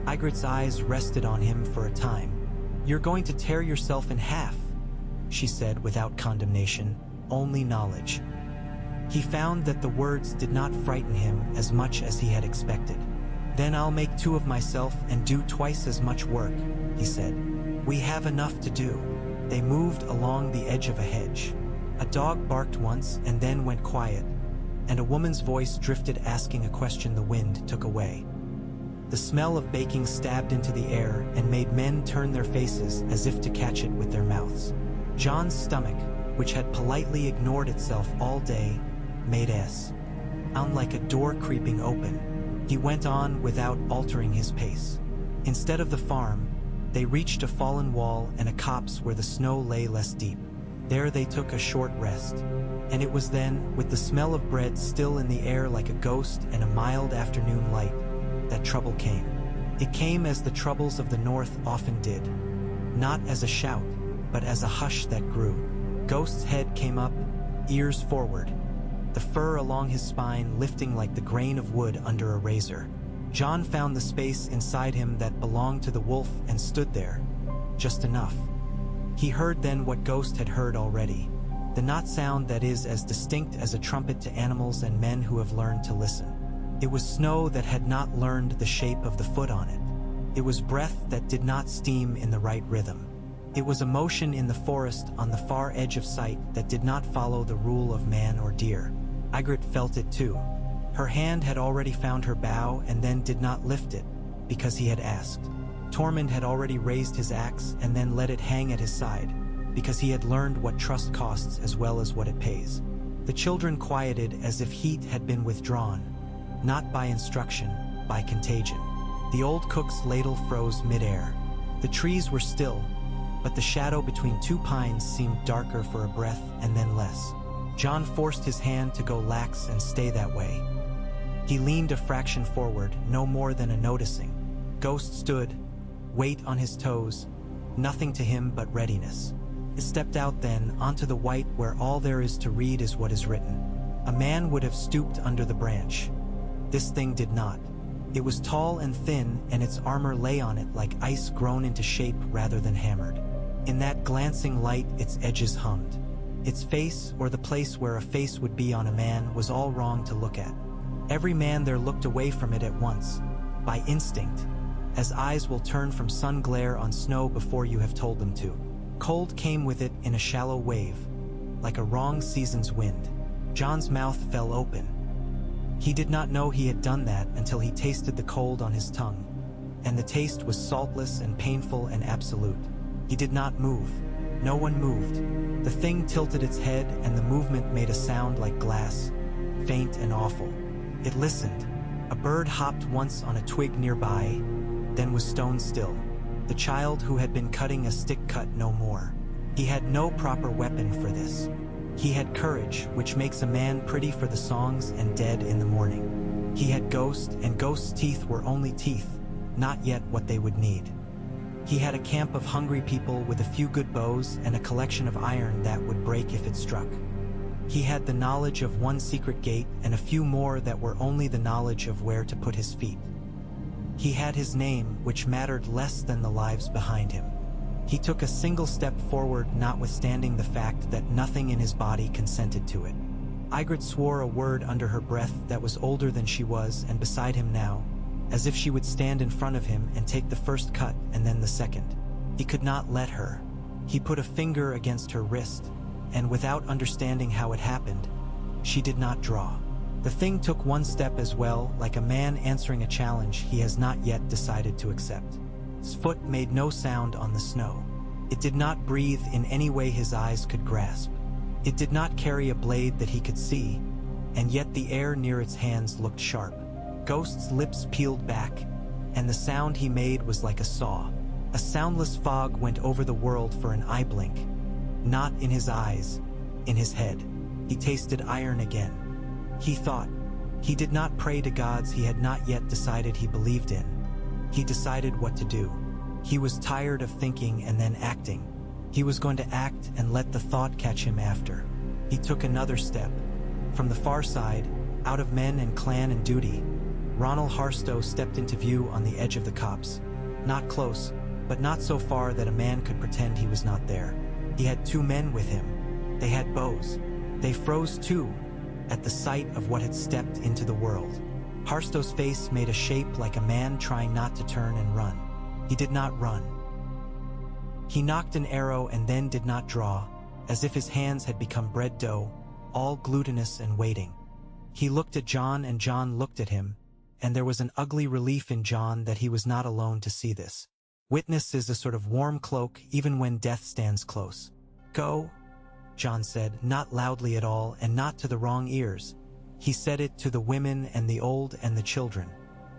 Ygritte's eyes rested on him for a time. "You're going to tear yourself in half," she said without condemnation, only knowledge. He found that the words did not frighten him as much as he had expected. "Then I'll make 2 of myself and do twice as much work," he said. "We have enough to do." They moved along the edge of a hedge. A dog barked once and then went quiet, and a woman's voice drifted asking a question the wind took away. The smell of baking stabbed into the air and made men turn their faces as if to catch it with their mouths. John's stomach, which had politely ignored itself all day, made a sound like a door creeping open. He went on without altering his pace. Instead of the farm, they reached a fallen wall and a copse where the snow lay less deep. There they took a short rest. And it was then, with the smell of bread still in the air like a ghost and a mild afternoon light, that trouble came. It came as the troubles of the north often did. Not as a shout, but as a hush that grew. Ghost's head came up, ears forward, the fur along his spine lifting like the grain of wood under a razor. John found the space inside him that belonged to the wolf and stood there, just enough. He heard then what Ghost had heard already, the not sound that is as distinct as a trumpet to animals and men who have learned to listen. It was snow that had not learned the shape of the foot on it. It was breath that did not steam in the right rhythm. It was a motion in the forest on the far edge of sight that did not follow the rule of man or deer. Ygritte felt it too. Her hand had already found her bow and then did not lift it, because he had asked. Tormund had already raised his axe and then let it hang at his side, because he had learned what trust costs as well as what it pays. The children quieted as if heat had been withdrawn, not by instruction, by contagion. The old cook's ladle froze mid-air. The trees were still, but the shadow between 2 pines seemed darker for a breath and then less. John forced his hand to go lax and stay that way. He leaned a fraction forward, no more than a noticing. Ghost stood, weight on his toes, nothing to him but readiness. He stepped out then, onto the white where all there is to read is what is written. A man would have stooped under the branch. This thing did not. It was tall and thin, and its armor lay on it like ice grown into shape rather than hammered. In that glancing light, its edges hummed. Its face, or the place where a face would be on a man, was all wrong to look at. Every man there looked away from it at once, by instinct, as eyes will turn from sun glare on snow before you have told them to. Cold came with it in a shallow wave, like a wrong season's wind. John's mouth fell open. He did not know he had done that until he tasted the cold on his tongue, and the taste was saltless and painful and absolute. He did not move. No one moved. The thing tilted its head, and the movement made a sound like glass, faint and awful. It listened. A bird hopped once on a twig nearby, then was stone still. The child who had been cutting a stick cut no more. He had no proper weapon for this. He had courage, which makes a man pretty for the songs and dead in the morning. He had Ghost, and Ghost's teeth were only teeth, not yet what they would need. He had a camp of hungry people with a few good bows and a collection of iron that would break if it struck. He had the knowledge of one secret gate and a few more that were only the knowledge of where to put his feet. He had his name, which mattered less than the lives behind him. He took a single step forward, notwithstanding the fact that nothing in his body consented to it. Ygritte swore a word under her breath that was older than she was and beside him now, as if she would stand in front of him and take the first cut and then the second. He could not let her. He put a finger against her wrist, and without understanding how it happened, she did not draw. The thing took one step as well, like a man answering a challenge he has not yet decided to accept. His foot made no sound on the snow. It did not breathe in any way his eyes could grasp. It did not carry a blade that he could see, and yet the air near its hands looked sharp. Ghost's lips peeled back, and the sound he made was like a saw. A soundless fog went over the world for an eye blink. Not in his eyes, in his head. He tasted iron again. He thought. He did not pray to gods he had not yet decided he believed in. He decided what to do. He was tired of thinking and then acting. He was going to act and let the thought catch him after. He took another step. From the far side, out of men and clan and duty, Ronald Harstow stepped into view on the edge of the copse. Not close, but not so far that a man could pretend he was not there. He had 2 men with him. They had bows. They froze too, at the sight of what had stepped into the world. Harstow's face made a shape like a man trying not to turn and run. He did not run. He knocked an arrow and then did not draw, as if his hands had become bread dough, all glutinous and waiting. He looked at John and John looked at him, and there was an ugly relief in John that he was not alone to see this. Witness is a sort of warm cloak even when death stands close. "Go," John said, not loudly at all and not to the wrong ears. He said it to the women and the old and the children.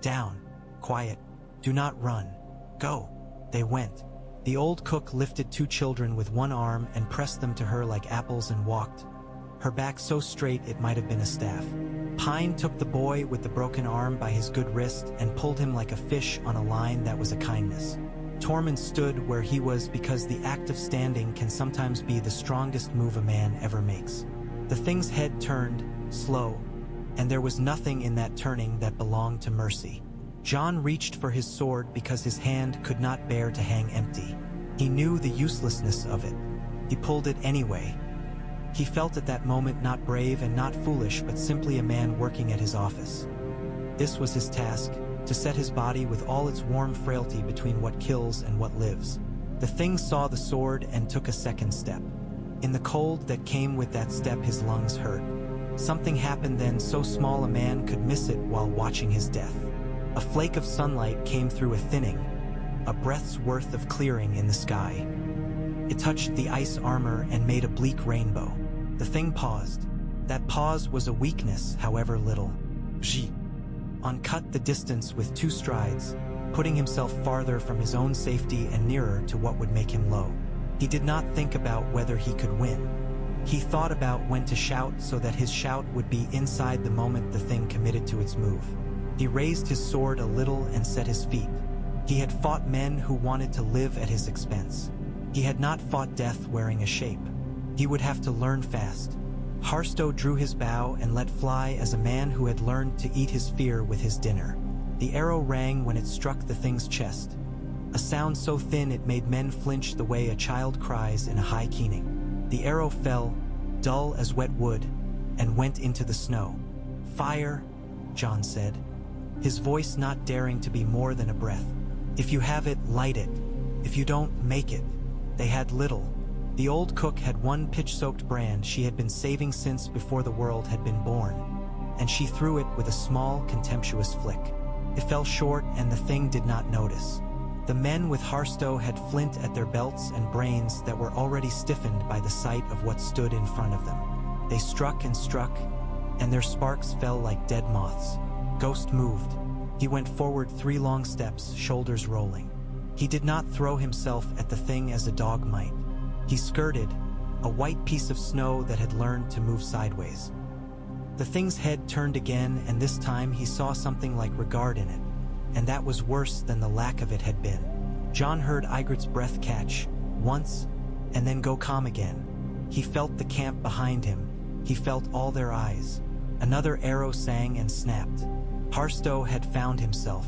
"Down, quiet, do not run. Go." They went. The old cook lifted 2 children with one arm and pressed them to her like apples and walked, her back so straight it might have been a staff. Pine took the boy with the broken arm by his good wrist and pulled him like a fish on a line that was a kindness. Tormund stood where he was because the act of standing can sometimes be the strongest move a man ever makes. The thing's head turned, slow, and there was nothing in that turning that belonged to mercy. John reached for his sword because his hand could not bear to hang empty. He knew the uselessness of it. He pulled it anyway. He felt at that moment not brave and not foolish, but simply a man working at his office. This was his task, to set his body with all its warm frailty between what kills and what lives. The thing saw the sword and took a second step. In the cold that came with that step, his lungs hurt. Something happened then so small a man could miss it while watching his death. A flake of sunlight came through a thinning, a breath's worth of clearing in the sky. It touched the ice armor and made a bleak rainbow. The thing paused. That pause was a weakness, however little. On cut the distance with 2 strides, putting himself farther from his own safety and nearer to what would make him low. He did not think about whether he could win. He thought about when to shout so that his shout would be inside the moment the thing committed to its move. He raised his sword a little and set his feet. He had fought men who wanted to live at his expense. He had not fought death wearing a shape. He would have to learn fast. Harstow drew his bow and let fly as a man who had learned to eat his fear with his dinner. The arrow rang when it struck the thing's chest, a sound so thin it made men flinch the way a child cries in a high keening. The arrow fell, dull as wet wood, and went into the snow. "Fire," John said, his voice not daring to be more than a breath. "If you have it, light it. If you don't, make it." They had little. The old cook had one pitch-soaked brand she had been saving since before the world had been born, and she threw it with a small, contemptuous flick. It fell short and the thing did not notice. The men with Harstow had flint at their belts and brains that were already stiffened by the sight of what stood in front of them. They struck and struck, and their sparks fell like dead moths. Ghost moved. He went forward 3 long steps, shoulders rolling. He did not throw himself at the thing as a dog might. He skirted, a white piece of snow that had learned to move sideways. The thing's head turned again, and this time he saw something like regard in it, and that was worse than the lack of it had been. John heard Ygritte's breath catch, once, and then go calm again. He felt the camp behind him. He felt all their eyes. Another arrow sang and snapped. Harstow had found himself.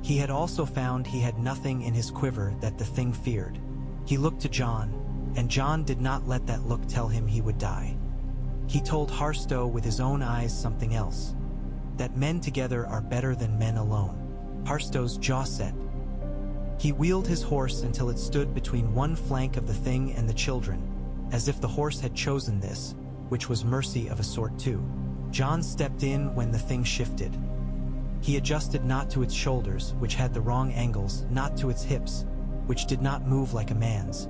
He had also found he had nothing in his quiver that the thing feared. He looked to John, and John did not let that look tell him he would die. He told Harstow with his own eyes something else, that men together are better than men alone. Harstow's jaw set. He wheeled his horse until it stood between one flank of the thing and the children, as if the horse had chosen this, which was mercy of a sort too. John stepped in when the thing shifted. He adjusted not to its shoulders, which had the wrong angles, not to its hips, which did not move like a man's,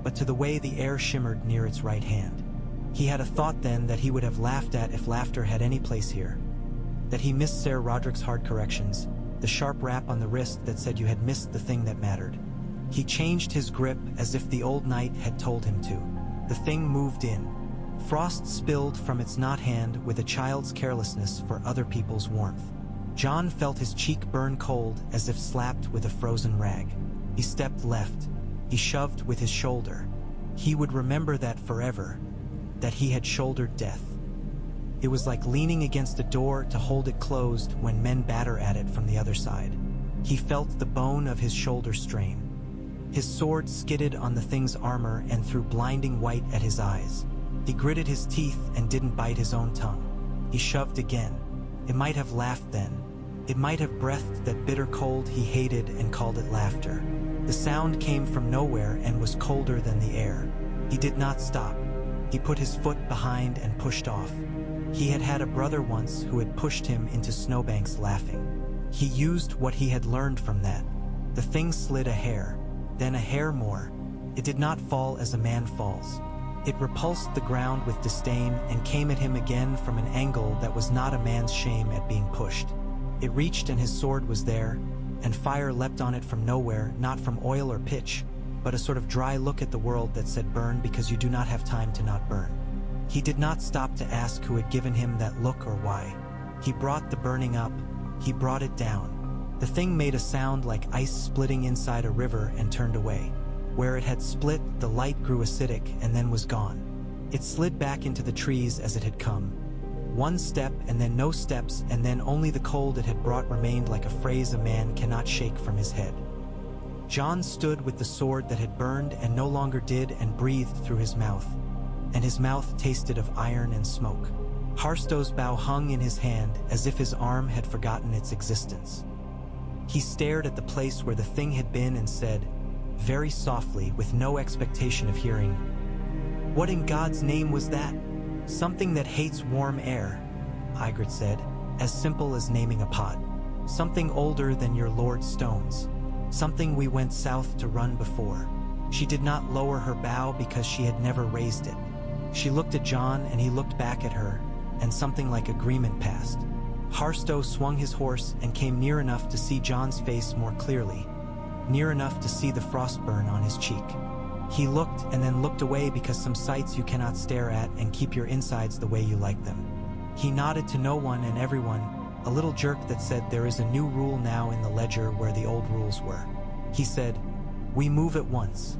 but to the way the air shimmered near its right hand. He had a thought then that he would have laughed at if laughter had any place here. That he missed Ser Roderick's hard corrections, the sharp rap on the wrist that said you had missed the thing that mattered. He changed his grip as if the old knight had told him to. The thing moved in. Frost spilled from its knot hand with a child's carelessness for other people's warmth. John felt his cheek burn cold as if slapped with a frozen rag. He stepped left. He shoved with his shoulder. He would remember that forever, that he had shouldered death. It was like leaning against a door to hold it closed when men batter at it from the other side. He felt the bone of his shoulder strain. His sword skidded on the thing's armor and threw blinding white at his eyes. He gritted his teeth and didn't bite his own tongue. He shoved again. It might have laughed then. It might have breathed that bitter cold he hated and called it laughter. The sound came from nowhere and was colder than the air. He did not stop. He put his foot behind and pushed off. He had had a brother once who had pushed him into snowbanks laughing. He used what he had learned from that. The thing slid a hair, then a hair more. It did not fall as a man falls. It repulsed the ground with disdain and came at him again from an angle that was not a man's shame at being pushed. It reached and his sword was there, and fire leapt on it from nowhere, not from oil or pitch, but a sort of dry look at the world that said burn because you do not have time to not burn. He did not stop to ask who had given him that look or why. He brought the burning up, he brought it down. The thing made a sound like ice splitting inside a river and turned away. Where it had split, the light grew acidic and then was gone. It slid back into the trees as it had come. One step and then no steps, and then only the cold it had brought remained, like a phrase a man cannot shake from his head. John stood with the sword that had burned and no longer did, and breathed through his mouth, and his mouth tasted of iron and smoke. Harstow's bow hung in his hand as if his arm had forgotten its existence. He stared at the place where the thing had been and said, very softly, with no expectation of hearing, "What in God's name was that?" "Something that hates warm air," Ygritte said, "as simple as naming a pot. Something older than your Lord's stones. Something we went south to run before." She did not lower her bow because she had never raised it. She looked at John and he looked back at her, and something like agreement passed. Harstow swung his horse and came near enough to see John's face more clearly, near enough to see the frostburn on his cheek. He looked and then looked away, because some sights you cannot stare at and keep your insides the way you like them. He nodded to no one and everyone, a little jerk that said, "There is a new rule now in the ledger where the old rules were." He said, "We move at once."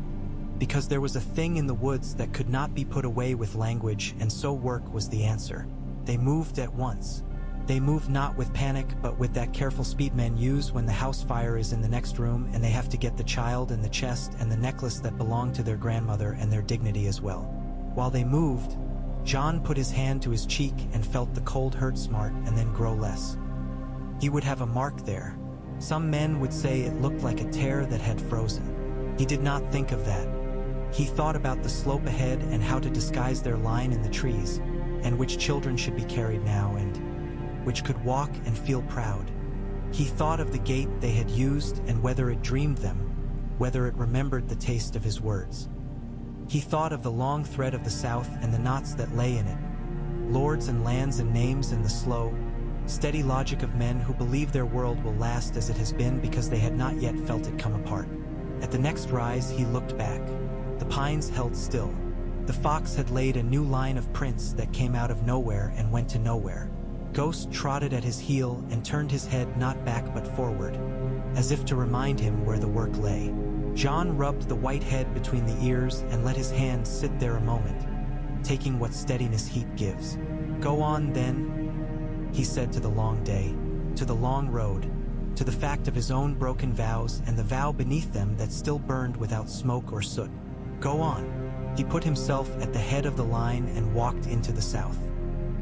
Because there was a thing in the woods that could not be put away with language, and so work was the answer. They moved at once. They moved not with panic, but with that careful speed men use when the house fire is in the next room and they have to get the child and the chest and the necklace that belonged to their grandmother and their dignity as well. While they moved, John put his hand to his cheek and felt the cold hurt smart and then grow less. He would have a mark there. Some men would say it looked like a tear that had frozen. He did not think of that. He thought about the slope ahead and how to disguise their line in the trees, and which children should be carried now, and which could walk and feel proud. He thought of the gait they had used and whether it dreamed them, whether it remembered the taste of his words. He thought of the long thread of the South and the knots that lay in it, lords and lands and names, and the slow, steady logic of men who believe their world will last as it has been because they had not yet felt it come apart. At the next rise he looked back. The pines held still. The fox had laid a new line of prints that came out of nowhere and went to nowhere. Ghost trotted at his heel and turned his head not back but forward, as if to remind him where the work lay. John rubbed the white head between the ears and let his hand sit there a moment, taking what steadiness heat gives. "Go on, then," he said, to the long day, to the long road, to the fact of his own broken vows and the vow beneath them that still burned without smoke or soot. Go on. He put himself at the head of the line and walked into the South.